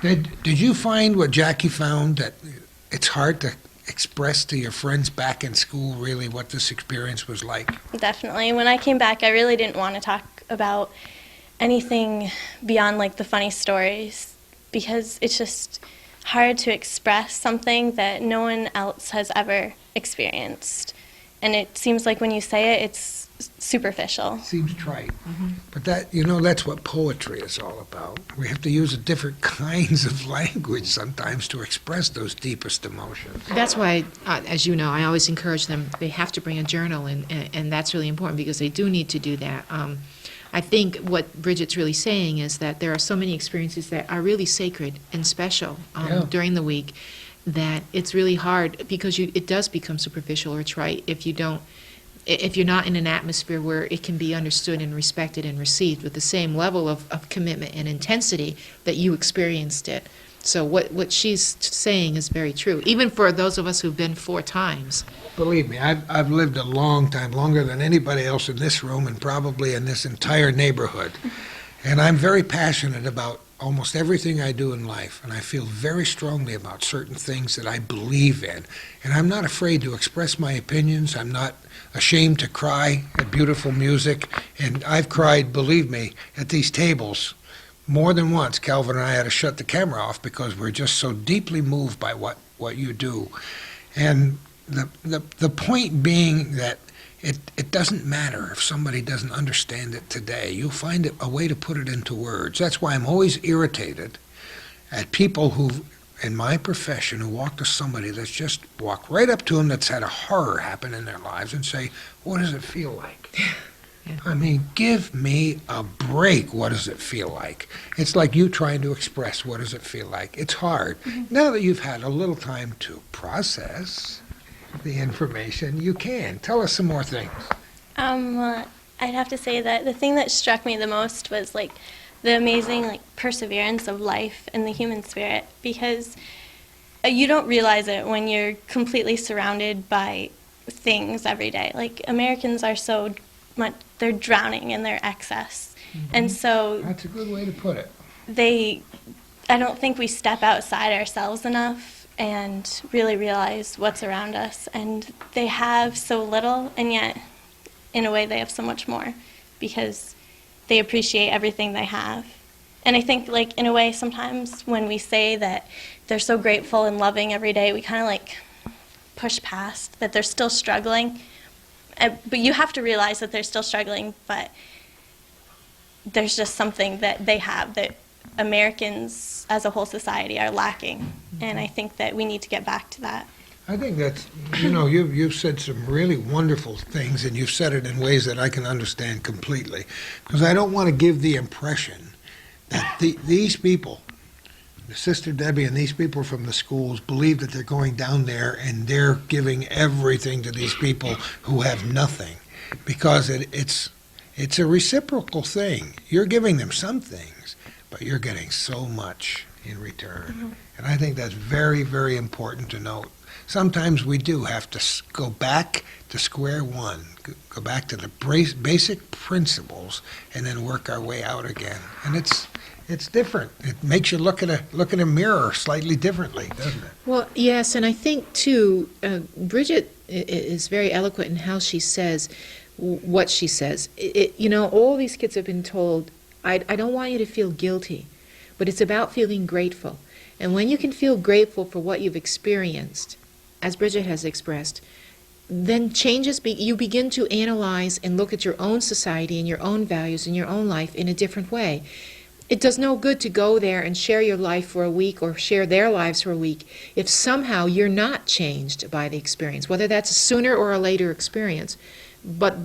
Did you find what Jackie found, that it's hard to express to your friends back in school really what this experience was like? Definitely. When I came back, I really didn't want to talk about anything beyond like the funny stories, because it's just hard to express something that no one else has ever experienced. And it seems like when you say it, it's superficial. Seems trite. But that's what poetry is all about. We have to use different kinds of language sometimes to express those deepest emotions. That's why, as you know, I always encourage them, they have to bring a journal, and that's really important because they do need to do that. I think what Bridget's really saying is that there are so many experiences that are really sacred and special during the week, that it's really hard because it does become superficial or trite if you're not in an atmosphere where it can be understood and respected and received with the same level of commitment and intensity that you experienced it. So what she's saying is very true, even for those of us who've been 4 times. Believe me, I've lived a long time, longer than anybody else in this room and probably in this entire neighborhood. And I'm very passionate about almost everything I do in life, and I feel very strongly about certain things that I believe in. And I'm not afraid to express my opinions. I'm not ashamed to cry at beautiful music. And I've cried, believe me, at these tables more than once. Calvin and I had to shut the camera off because we're just so deeply moved by what you do. And the point being that it doesn't matter if somebody doesn't understand it today. You'll find a way to put it into words. That's why I'm always irritated at people who, in my profession, who walk to somebody that's just walked right up to them that's had a horror happen in their lives and say, what does it feel like? Yeah. I mean, give me a break. What does it feel like? It's like you trying to express what does it feel like. It's hard. Now that you've had a little time to process the information, you can. Tell us some more things. I'd have to say that the thing that struck me the most was like the amazing like perseverance of life and the human spirit, because you don't realize it when you're completely surrounded by things every day. Like Americans are so much, they're drowning in their excess. And so That's a good way to put it. I don't think we step outside ourselves enough and really realize what's around us. And they have so little, and yet, in a way, they have so much more because they appreciate everything they have. And I think, like, in a way, sometimes when we say that they're so grateful and loving every day, we kind of, like, push past that they're still struggling. But you have to realize that they're still struggling, but there's just something that they have that Americans as a whole society are lacking. And I think that we need to get back to that. I think that's, you've said some really wonderful things, and you've said it in ways that I can understand completely. Because I don't want to give the impression that these people, Sister Debbie and these people from the schools, believe that they're going down there and they're giving everything to these people who have nothing. Because it's a reciprocal thing. You're giving them some things, but you're getting so much in return. Mm-hmm. And I think that's very, very important to note. Sometimes we do have to go back to square one, go back to the basic principles, and then work our way out again. And it's different. It makes you look at a mirror slightly differently, doesn't it? Well, yes, and I think, too, Bridget is very eloquent in how she says what she says. All these kids have been told, I don't want you to feel guilty, but it's about feeling grateful. And when you can feel grateful for what you've experienced, as Bridget has expressed, then you begin to analyze and look at your own society and your own values and your own life in a different way. It does no good to go there and share your life for a week or share their lives for a week if somehow you're not changed by the experience, whether that's a sooner or a later experience. But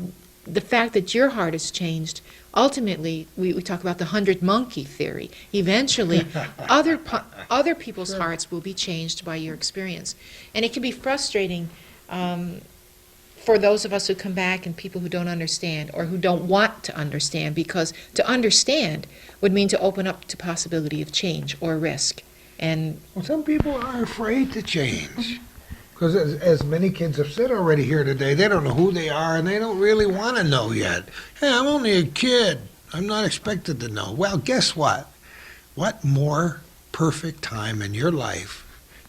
the fact that your heart has changed, ultimately, we talk about the 100 monkey theory. Eventually, other people's hearts will be changed by your experience. And it can be frustrating for those of us who come back and people who don't understand or who don't want to understand, because to understand would mean to open up to possibility of change or risk. And Well, some people are afraid to change. Because as many kids have said already here today, they don't know who they are and they don't really want to know yet. Hey, I'm only a kid. I'm not expected to know. Well, guess what? What more perfect time in your life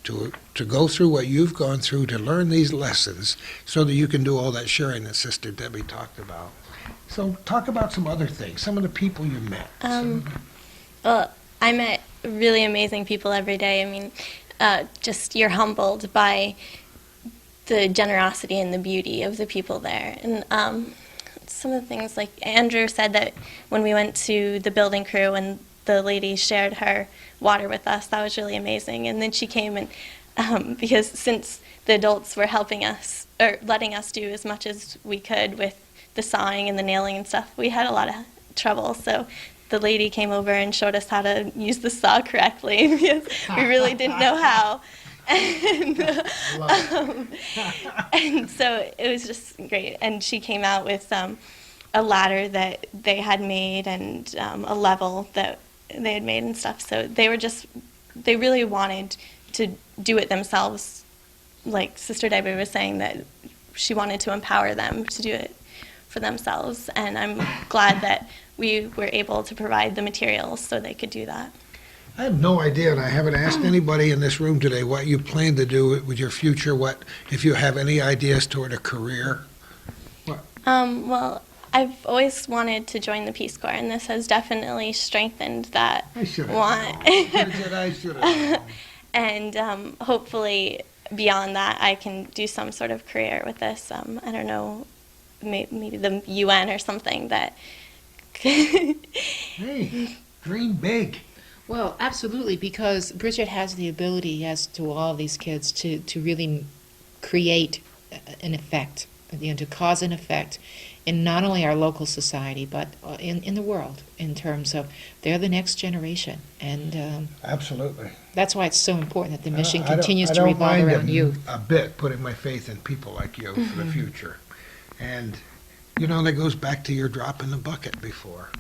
to go through what you've gone through, to learn these lessons, so that you can do all that sharing that Sister Debbie talked about. So talk about some other things, some of the people you met. Well, I met really amazing people every day. I mean, just you're humbled by the generosity and the beauty of the people there. And some of the things, like Andrew said, that when we went to the building crew and the lady shared her water with us, that was really amazing. And then she came and, because since the adults were helping us, or letting us do as much as we could with the sawing and the nailing and stuff, we had a lot of trouble. So the lady came over and showed us how to use the saw correctly because we really didn't know how. And so it was just great. And she came out with a ladder that they had made and a level that they had made and stuff. So they really wanted to do it themselves. Like Sister Debbie was saying, that she wanted to empower them to do it for themselves. And I'm glad that we were able to provide the materials so they could do that. I have no idea, and I haven't asked anybody in this room today what you plan to do with your future, what, if you have any ideas toward a career. Well, I've always wanted to join the Peace Corps, and this has definitely strengthened that I should want. I should have. And hopefully beyond that, I can do some sort of career with this. I don't know, maybe the UN or something that. Hey, dream big. Well, absolutely, because Bridget has the ability, as do all these kids, to really create an effect, to cause an effect in not only our local society, but in the world, in terms of they're the next generation. And Absolutely. that's why it's so important that the mission I don't- continues I to don't revolve mind around youth. a bit putting my faith in people like you for the future. And, that goes back to your drop in the bucket before.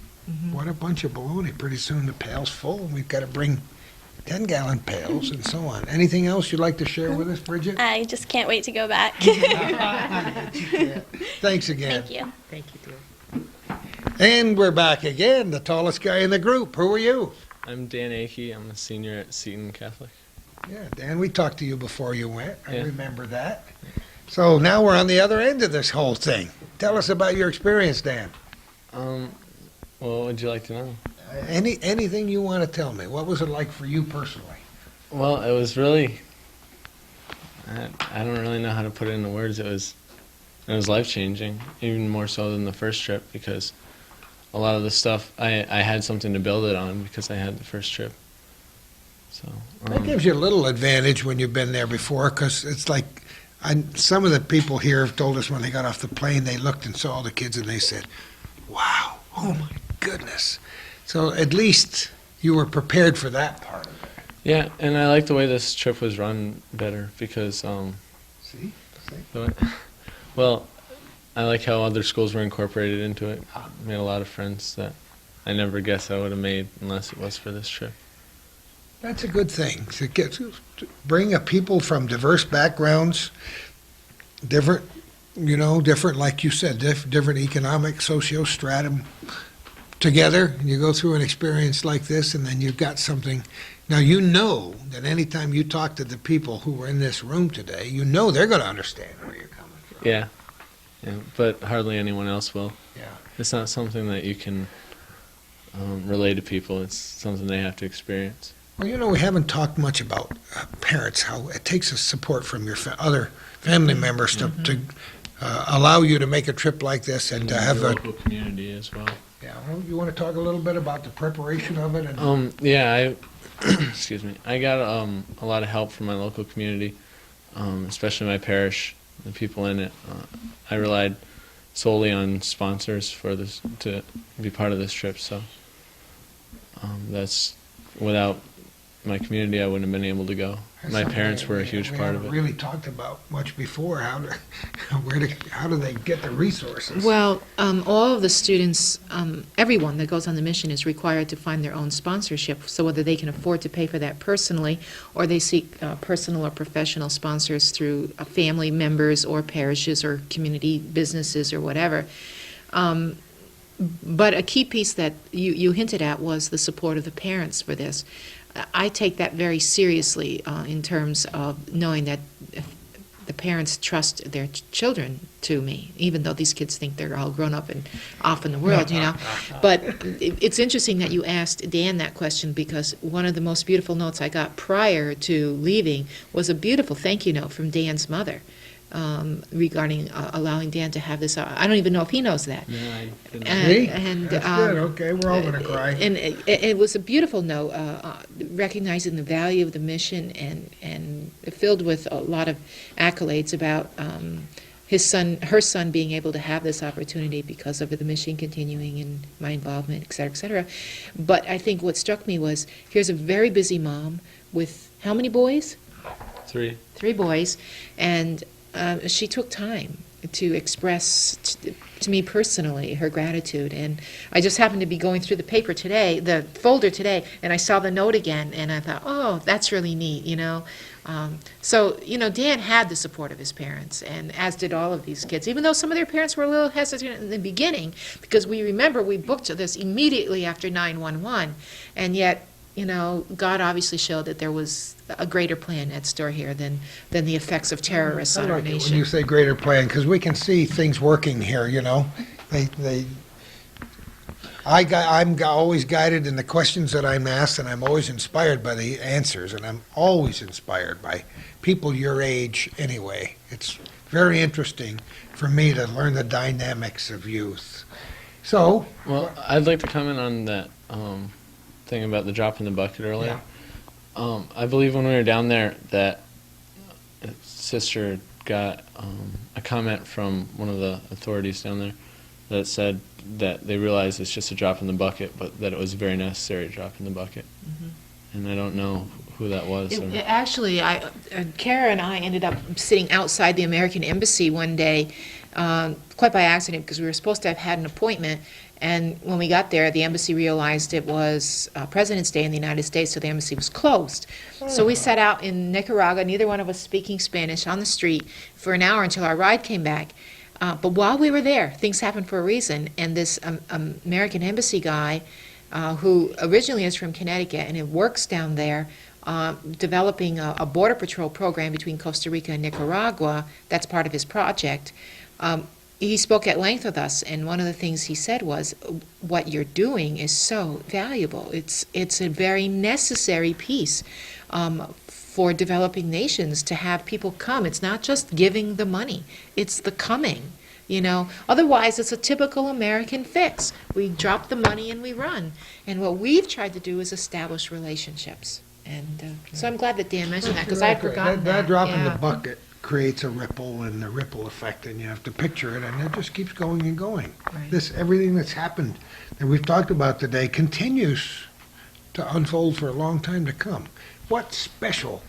What a bunch of baloney. Pretty soon the pail's full, and we've got to bring 10-gallon pails and so on. Anything else you'd like to share with us, Bridget? I just can't wait to go back. Thanks again. Thank you. Thank you, dear. And we're back again, the tallest guy in the group. Who are you? I'm Dan Akey. I'm a senior at Seton Catholic. Yeah, Dan, we talked to you before you went. I Yeah. remember that. So now we're on the other end of this whole thing. Tell us about your experience, Dan. Well, what would you like to know? Anything you want to tell me. What was it like for you personally? Well, it was really, I don't really know how to put it into words. It was life-changing, even more so than the first trip, because a lot of the stuff, I had something to build it on because I had the first trip. So That gives you a little advantage when you've been there before, because it's like, some of the people here have told us when they got off the plane, they looked and saw all the kids and they said, wow, oh my goodness. So at least you were prepared for that part of it. yeah, and I like the way this trip was run better because, See? well, I like how other schools were incorporated into it. Made a lot of friends that I never guessed I would have made unless it was for this trip. That's a good thing. To bring a people from diverse backgrounds, different, like you said, different economic socio-stratum together. And you go through an experience like this, and then you've got something. Now, you know that anytime you talk to the people who were in this room today, you know they're going to understand where you're coming from. Yeah, but hardly anyone else will. Yeah. It's not something that you can relay to people. It's something they have to experience. Well, we haven't talked much about parents, how it takes a support from your other family members to allow you to make a trip like this and to have the a... local community as well. Yeah, well, you want to talk a little bit about the preparation of it? And Yeah, excuse me. I got a lot of help from my local community, especially my parish, the people in it. I relied solely on sponsors for this to be part of this trip. So that's without my community, I wouldn't have been able to go. That's My something parents were a huge we part of haven't it. really talked about much before. How do they get the resources? Well, all of the students, everyone that goes on the mission is required to find their own sponsorship, so whether they can afford to pay for that personally, or they seek personal or professional sponsors through family members or parishes or community businesses or whatever. But a key piece that you hinted at was the support of the parents for this. I take that very seriously in terms of knowing that the parents trust their children to me, even though these kids think they're all grown up and off in the world, But it's interesting that you asked Dan that question, because one of the most beautiful notes I got prior to leaving was a beautiful thank you note from Dan's mother. Regarding allowing Dan to have this. I don't even know if he knows that. No, I didn't. See? And That's good. Okay, we're all going to cry. And it was a beautiful note, recognizing the value of the mission and filled with a lot of accolades about her son being able to have this opportunity because of the mission continuing and my involvement, et cetera, et cetera. But I think what struck me was, here's a very busy mom with how many boys? 3. 3 boys, and she took time to express to me personally her gratitude. And I just happened to be going through the folder today, and I saw the note again, and I thought, oh, that's really neat, So, Dan had the support of his parents, and as did all of these kids, even though some of their parents were a little hesitant in the beginning, because we booked this immediately after 9/11, and yet, God obviously showed that there was a greater plan at store here than the effects of terrorists on our When you nation. say greater plan, because we can see things working here, I'm always guided in the questions that I'm asked, and I'm always inspired by the answers, and I'm always inspired by people your age anyway. It's very interesting for me to learn the dynamics of youth. So, Well, I'd like to comment on that thing about the drop in the bucket earlier. I believe when we were down there that sister got a comment from one of the authorities down there that said that they realized it's just a drop in the bucket, but that it was a very necessary drop in the bucket. And I don't know who that was. Actually, Kara and I ended up sitting outside the American Embassy one day, quite by accident, because we were supposed to have had an appointment. And when we got there, the embassy realized it was President's Day in the United States, so the embassy was closed. So we sat out in Nicaragua, neither one of us speaking Spanish, on the street for an hour until our ride came back. But while we were there, things happened for a reason, and this American embassy guy who originally is from Connecticut and it works down there, developing a Border Patrol program between Costa Rica and Nicaragua. That's part of his project. He spoke at length with us, and one of the things he said was, what you're doing is so valuable. It's a very necessary piece for developing nations to have people come. It's not just giving the money, it's the coming. Otherwise it's a typical American fix. We drop the money and we run. And what we've tried to do is establish relationships. And so I'm glad that Dan mentioned that, because I'd forgotten That drop in the Yeah. bucket creates a ripple, and the ripple effect, and you have to picture it, and it just keeps going and going. Right. Everything that's happened that we've talked about today continues to unfold for a long time to come. What special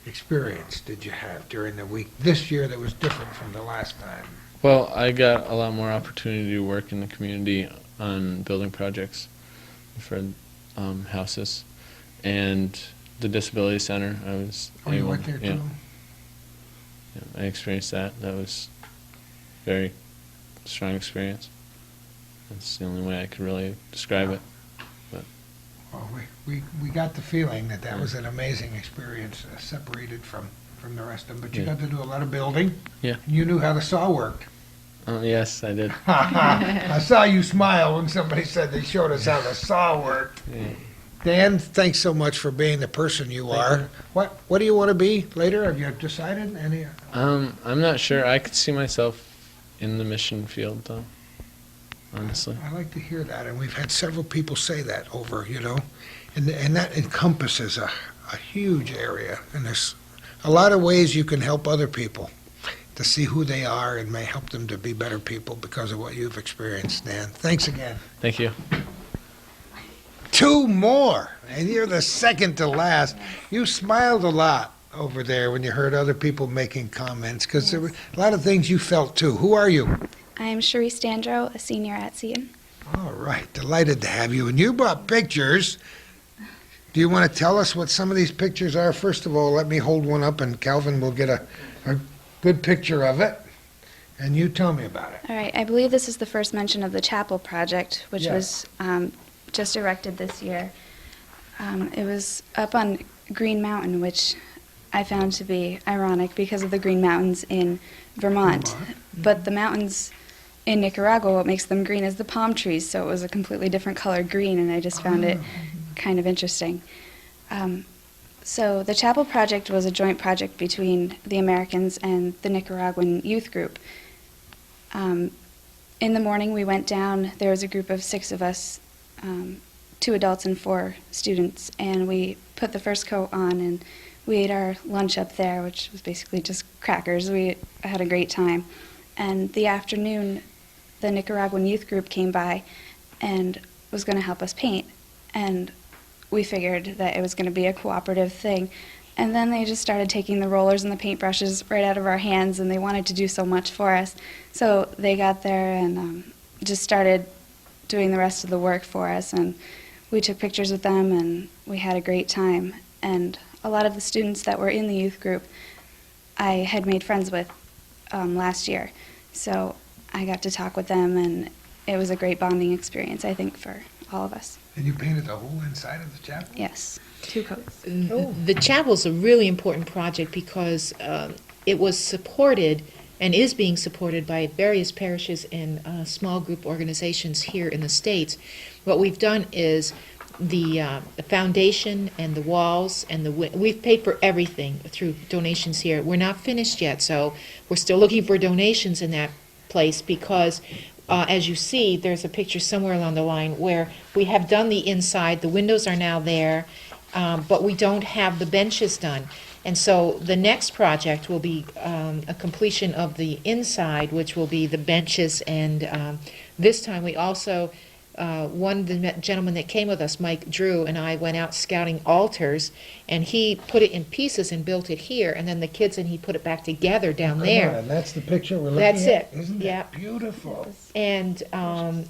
experience did you have during the week this year that was different from the last time? Well, I got a lot more opportunity to work in the community on building projects for houses, and the disability center. I was Oh, you able- went there yeah, too? yeah, I experienced that. That was very strong experience. That's the only way I could really describe it. Well, we got the feeling that was an amazing experience, separated from the rest of them. But you Yeah. got to do a lot of building. Yeah. And you knew how the saw worked. Yes, I did. I saw you smile when somebody said they showed us how the saw worked. Yeah. Dan, thanks so much for being the person you are. What do you want to be later? Have you decided any? I'm not sure. I could see myself in the mission field, though. Honestly. I like to hear that, and we've had several people say that over, and that encompasses a huge area, and there's a lot of ways you can help other people to see who they are and may help them to be better people because of what you've experienced, Dan. Thanks again. Thank you. Two more, and you're the second to last. You smiled a lot over there when you heard other people making comments, because there were a lot of things you felt too. Who are you? I'm Cherise Standro, a senior at Seton. All right, delighted to have you. And you brought pictures. Do you want to tell us what some of these pictures are? First of all, let me hold one up, and Calvin will get a good picture of it. And you tell me about it. All right, I believe this is the first mention of the chapel project, which Yeah. was just erected this year. It was up on Green Mountain, which I found to be ironic because of the Green Mountains in Vermont. But the mountains in Nicaragua, what makes them green is the palm trees, so it was a completely different color green, and I just found it kind of interesting. So the chapel project was a joint project between the Americans and the Nicaraguan youth group. In the morning, we went down. There was a group of 6 of us, 2 adults and 4 students, and we put the first coat on, and we ate our lunch up there, which was basically just crackers. We had a great time. And the afternoon, the Nicaraguan youth group came by and was going to help us paint. And we figured that it was going to be a cooperative thing. And then they just started taking the rollers and the paintbrushes right out of our hands, and they wanted to do so much for us. So they got there and just started doing the rest of the work for us. And we took pictures with them, and we had a great time. And a lot of the students that were in the youth group I had made friends with last year. So I got to talk with them, and it was a great bonding experience, I think, for all of us. And you painted the whole inside of the chapel? Yes, 2 coats. The chapel's a really important project because it was supported and is being supported by various parishes and small group organizations here in the States. What we've done is the foundation and the walls and we've paid for everything through donations here. We're not finished yet, so we're still looking for donations in that place because as you see, there's a picture somewhere along the line where we have done the inside, the windows are now there, but we don't have the benches done. And so the next project will be a completion of the inside, which will be the benches, and this time we also one of the gentlemen that came with us, Mike Drew, and I went out scouting altars, and he put it in pieces and built it here, and then the kids and he put it back together down there. And that's the picture we're looking That's at? it. Isn't Yeah. that beautiful? And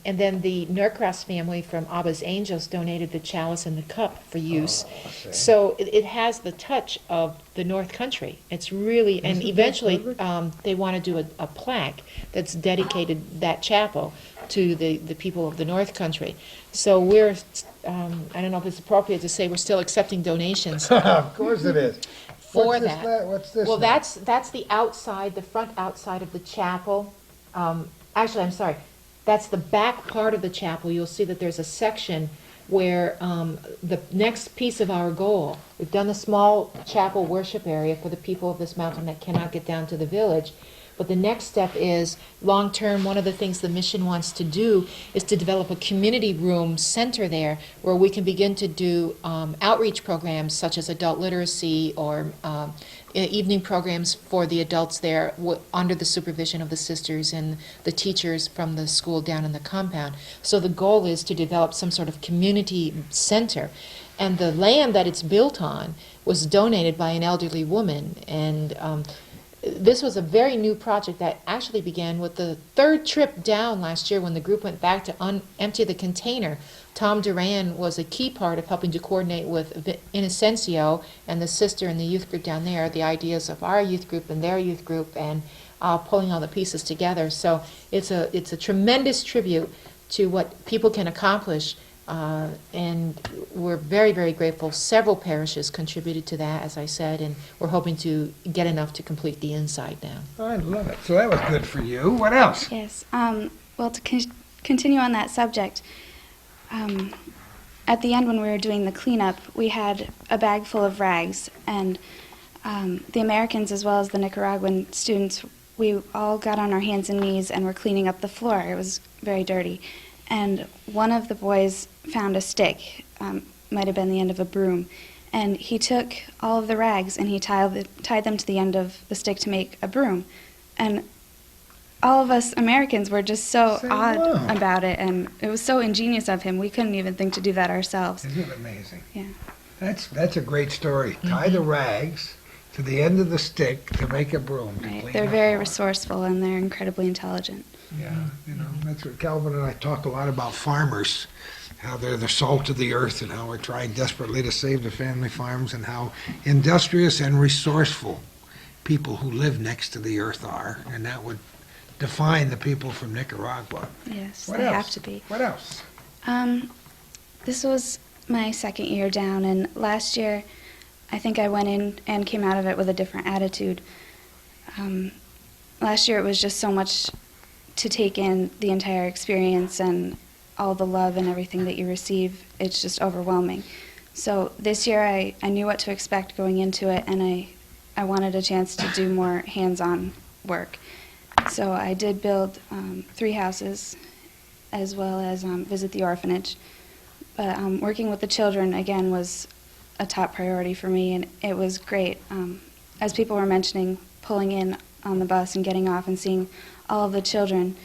then the Norcross family from Abba's Angels donated the chalice and the cup for use. So it has the touch of the North Country. It's really, and Isn't that eventually perfect? they want to do a plaque that's dedicated that chapel. to the people of the North Country. So we're, I don't know if it's appropriate to say we're still accepting donations Of course it is. for What's that. What's this? Well, now? that's the outside, the front outside of the chapel. Actually, I'm sorry, that's the back part of the chapel. You'll see that there's a section where the next piece of our goal, we've done a small chapel worship area for the people of this mountain that cannot get down to the village. But the next step is, long-term, one of the things the mission wants to do is to develop a community room center there where we can begin to do outreach programs such as adult literacy or evening programs for the adults there under the supervision of the sisters and the teachers from the school down in the compound. So the goal is to develop some sort of community center. And the land that it's built on was donated by an elderly woman, and this was a very new project that actually began with the third trip down last year when the group went back to empty the container. Tom Duran was a key part of helping to coordinate with Inocencio and the sister and the youth group down there, the ideas of our youth group and their youth group, and pulling all the pieces together. So it's a tremendous tribute to what people can accomplish. And we're very, very grateful. Several parishes contributed to that, as I said, and we're hoping to get enough to complete the inside now. I love it. So that was good for you. What else? Yes. Well, to continue on that subject, at the end when we were doing the cleanup, we had a bag full of rags, and the Americans as well as the Nicaraguan students, we all got on our hands and knees and were cleaning up the floor. It was very dirty. And one of the boys found a stick, might have been the end of a broom, and he took all of the rags and he tied them to the end of the stick to make a broom. And all of us Americans were just so awed wow. about it, and it was so ingenious of him. We couldn't even think to do that ourselves. Isn't it amazing? Yeah. That's a great story. Tie the rags to the end of the stick to make a broom. To Right. clean They're the very floor. resourceful and they're incredibly intelligent. Yeah, that's what Calvin and I talk a lot about farmers, how they're the salt of the earth and how we're trying desperately to save the family farms and how industrious and resourceful people who live next to the earth are. And that would define the people from Nicaragua. Yes, What they else? have to be. What else? This was my second year down, and last year I think I went in and came out of it with a different attitude. Last year it was just so much to take in the entire experience and all the love and everything that you receive. It's just overwhelming. So this year I knew what to expect going into it, and I wanted a chance to do more hands-on work. So I did build 3 houses as well as visit the orphanage. But working with the children, again, was a top priority for me, and it was great. As people were mentioning, pulling in on the bus and getting off and seeing all of the children,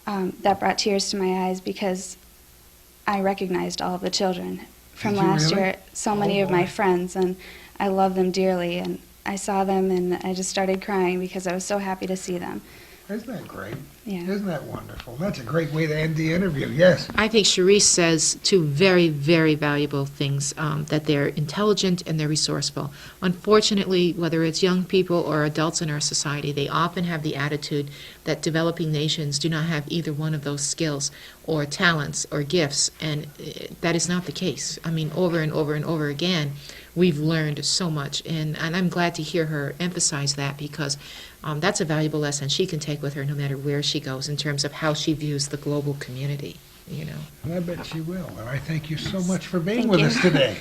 that brought tears to my eyes because I recognized all of the children from Did you last really? year, so many Oh, of my boy. friends, and I love them dearly, and I saw them and I just started crying because I was so happy to see them. Isn't that great? Yeah. Isn't that wonderful? That's a great way to end the interview. Yes. I think Cherise says 2 very, very valuable things, that they're intelligent and they're resourceful. Unfortunately, whether it's young people or adults in our society, they often have the attitude that developing nations do not have either one of those skills or talents or gifts, and that is not the case. I mean, over and over and over again, we've learned so much, and I'm glad to hear her emphasize that because that's a valuable lesson she can take with her no matter where she goes in terms of how she views the global community, you know. I bet she will. And I thank you so much for being Thank with you. us today.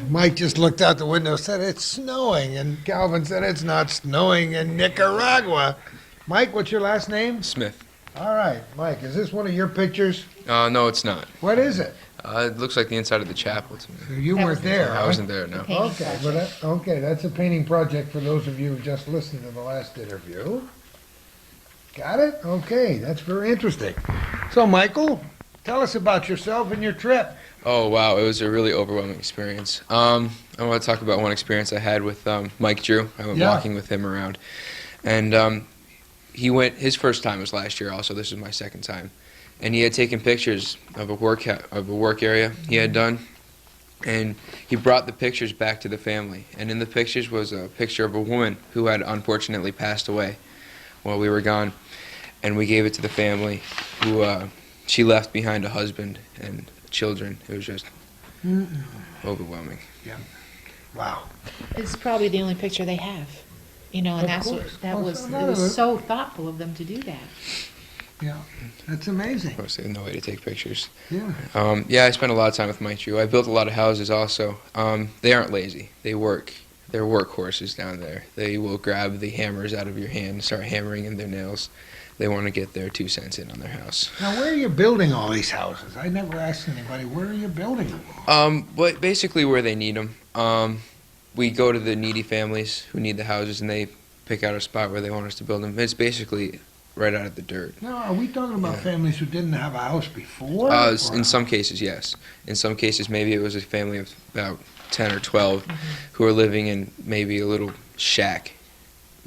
Mike just looked out the window and said it's snowing, and Calvin said it's not snowing in Nicaragua. Mike, what's your last name? Smith. All right, Mike, is this one of your pictures? No, it's not. What is it? It looks like the inside of the chapel to me. So you weren't there, I huh? wasn't there, no. Okay, okay, that's a painting project for those of you who just listened to the last interview. Got it? Okay, that's very interesting. So, Michael, tell us about yourself and your trip. Oh, wow, it was a really overwhelming experience. I want to talk about one experience I had with Mike Drew. I went Yeah. walking with him around. And he went, his first time was last year also, this is my second time. And he had taken pictures of a work area he had done. And he brought the pictures back to the family. And in the pictures was a picture of a woman who had unfortunately passed away while we were gone. and we gave it to the family who she left behind a husband and children. It was just overwhelming. Wow. It's probably the only picture they have, and Of that's course. that Well, was so it that was was- so thoughtful of them to do that. Yeah, that's amazing. Of course, there's no way to take pictures. Yeah. Yeah, I spent a lot of time with Mike Drew. I built a lot of houses also. They aren't lazy. They work. They're workhorses down there. They will grab the hammers out of your hand and start hammering in their nails. They want to get their 2 cents in on their house. Now, where are you building all these houses? I never asked anybody, where are you building them? But basically where they need them. We go to the needy families who need the houses, and they pick out a spot where they want us to build them. It's basically right out of the dirt. Now, are we talking about Yeah. families who didn't have a house before? In some cases, yes. In some cases, maybe it was a family of about 10 or 12 who are living in maybe a little shack.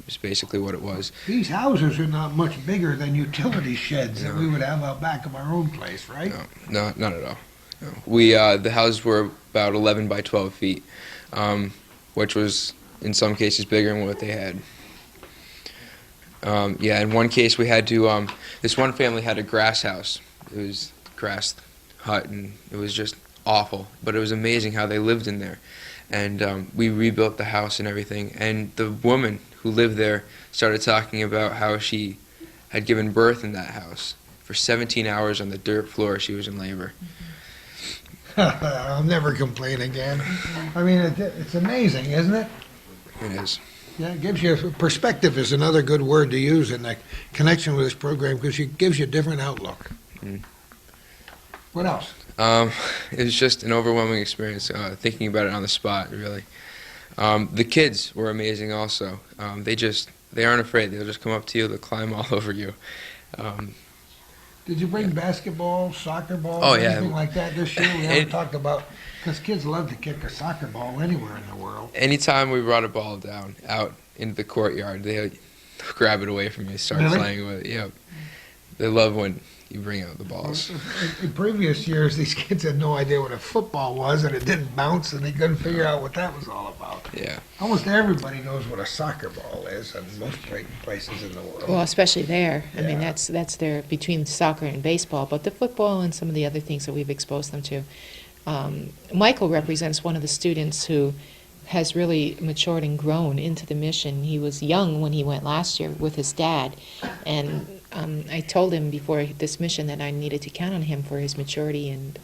It's basically what it was. These houses are not much bigger than utility sheds that we would have out back of our own place, right? No, not at all. No. We the houses were about 11 by 12 feet, which was in some cases bigger than what they had. In one case we had to. This one family had a grass house. It was a grass hut, and it was just awful. But it was amazing how they lived in there, and we rebuilt the house and everything. And the woman who lived there started talking about how she had given birth in that house. For 17 hours on the dirt floor, she was in labor. I'll never complain again. I mean, it's amazing, isn't it? It is. Yeah, it gives you perspective is another good word to use in the connection with this program because it gives you a different outlook. What else? It was just an overwhelming experience thinking about it on the spot, really. The kids were amazing also. They aren't afraid. They'll just come up to you. They'll climb all over you. Did you bring basketball, soccer ball, Oh, yeah. anything like that this year? We haven't talked about, because kids love to kick a soccer ball anywhere in the world. Anytime we brought a ball down out into the courtyard, they grab it away from you, start Really? playing with it. Yep. They love when you bring out the balls. In previous years, these kids had no idea what a football was, and it didn't bounce, and they couldn't figure out what that was all about. Yeah. Almost everybody knows what a soccer ball is in most places in the world. Well, especially there. I mean, Yeah. that's their between soccer and baseball, but the football and some of the other things that we've exposed them to. Michael represents one of the students who has really matured and grown into the mission. He was young when he went last year with his dad, and I told him before this mission that I needed to count on him for his maturity, and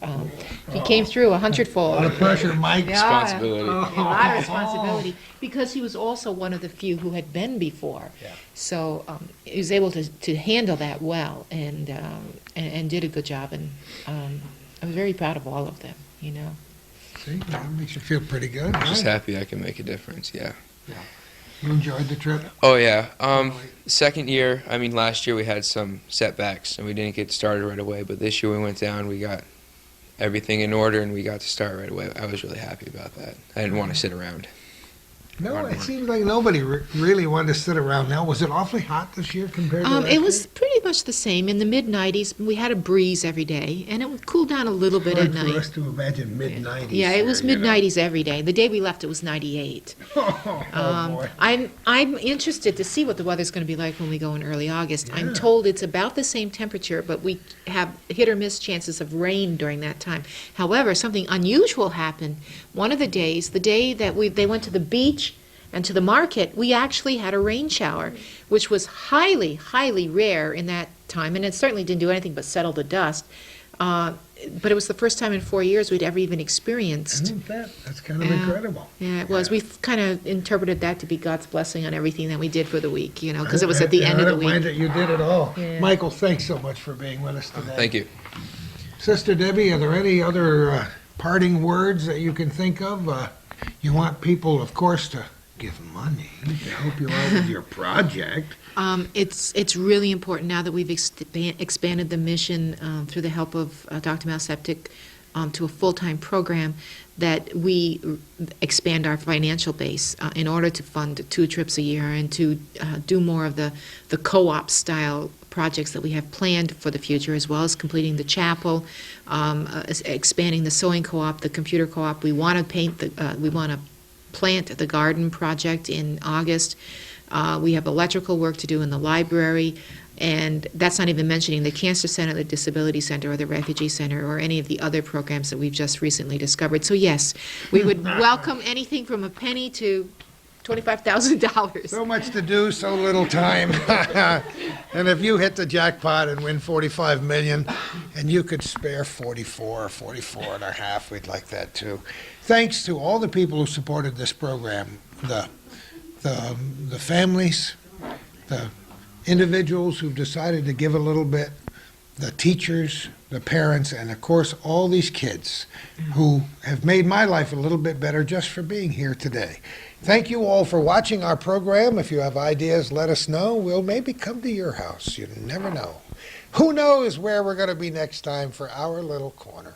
he came through a hundredfold. A lot of pressure, Mike. Responsibility. A lot of responsibility, because he was also one of the few who had been before. Yeah. So he was able to handle that well, and did a good job, and I was very proud of all of them, See, that makes you feel pretty good. Just right? happy I can make a difference, yeah. You enjoyed the trip? Oh, yeah. Second year, last year we had some setbacks, and we didn't get started right away, but this year we went down, we got everything in order, and we got to start right away. I was really happy about that. I didn't want to sit around. No, it seems like nobody really wanted to sit around now. Was it awfully hot this year compared to last It was year? pretty much the same. In the mid-90s, we had a breeze every day, and it would cool down a little bit Hard at for night. us to imagine mid-90s. Yeah, it was here, you know. mid-90s every day. The day we left, it was 98. Oh, boy. I'm interested to see what the weather's going to be like when we go in early August. I'm told it's about the same temperature, but we have hit or miss chances of rain during that time. However, something unusual happened. One of the days, the day that they went to the beach and to the market, we actually had a rain shower, which was highly, highly rare in that time, and it certainly didn't do anything but settle the dust. But it was the first time in 4 years we'd ever even experienced. Isn't that? That's kind of incredible. Yeah, it was. We've kind of interpreted that to be God's blessing on everything that we did for the week, because it was at the end of the I don't mind week. that you did it all. Yeah. Michael, thanks so much for being with us today. Thank you. Sister Debbie, are there any other parting words that you can think of? You want people, of course, to give money to help you out with your project. It's really important now that we've expanded the mission through the help of Dr. Malseptic to a full-time program, that we expand our financial base in order to fund 2 trips a year and to do more of the co-op style projects that we have planned for the future, as well as completing the chapel, expanding the sewing co-op, the computer co-op. We want to plant the garden project in August. We have electrical work to do in the library. And that's not even mentioning the Cancer Center, the Disability Center, or the Refugee Center, or any of the other programs that we've just recently discovered. So yes, we would welcome anything from a penny to $25,000. So much to do, so little time. And if you hit the jackpot and win 45 million, and you could spare 44 or 44 and a half, we'd like that too. Thanks to all the people who supported this program, the families, the individuals who've decided to give a little bit, the teachers, the parents, and of course all these kids who have made my life a little bit better just for being here today. Thank you all for watching our program. If you have ideas, let us know. We'll maybe come to your house. You never know. Who knows where we're going to be next time for our little corner.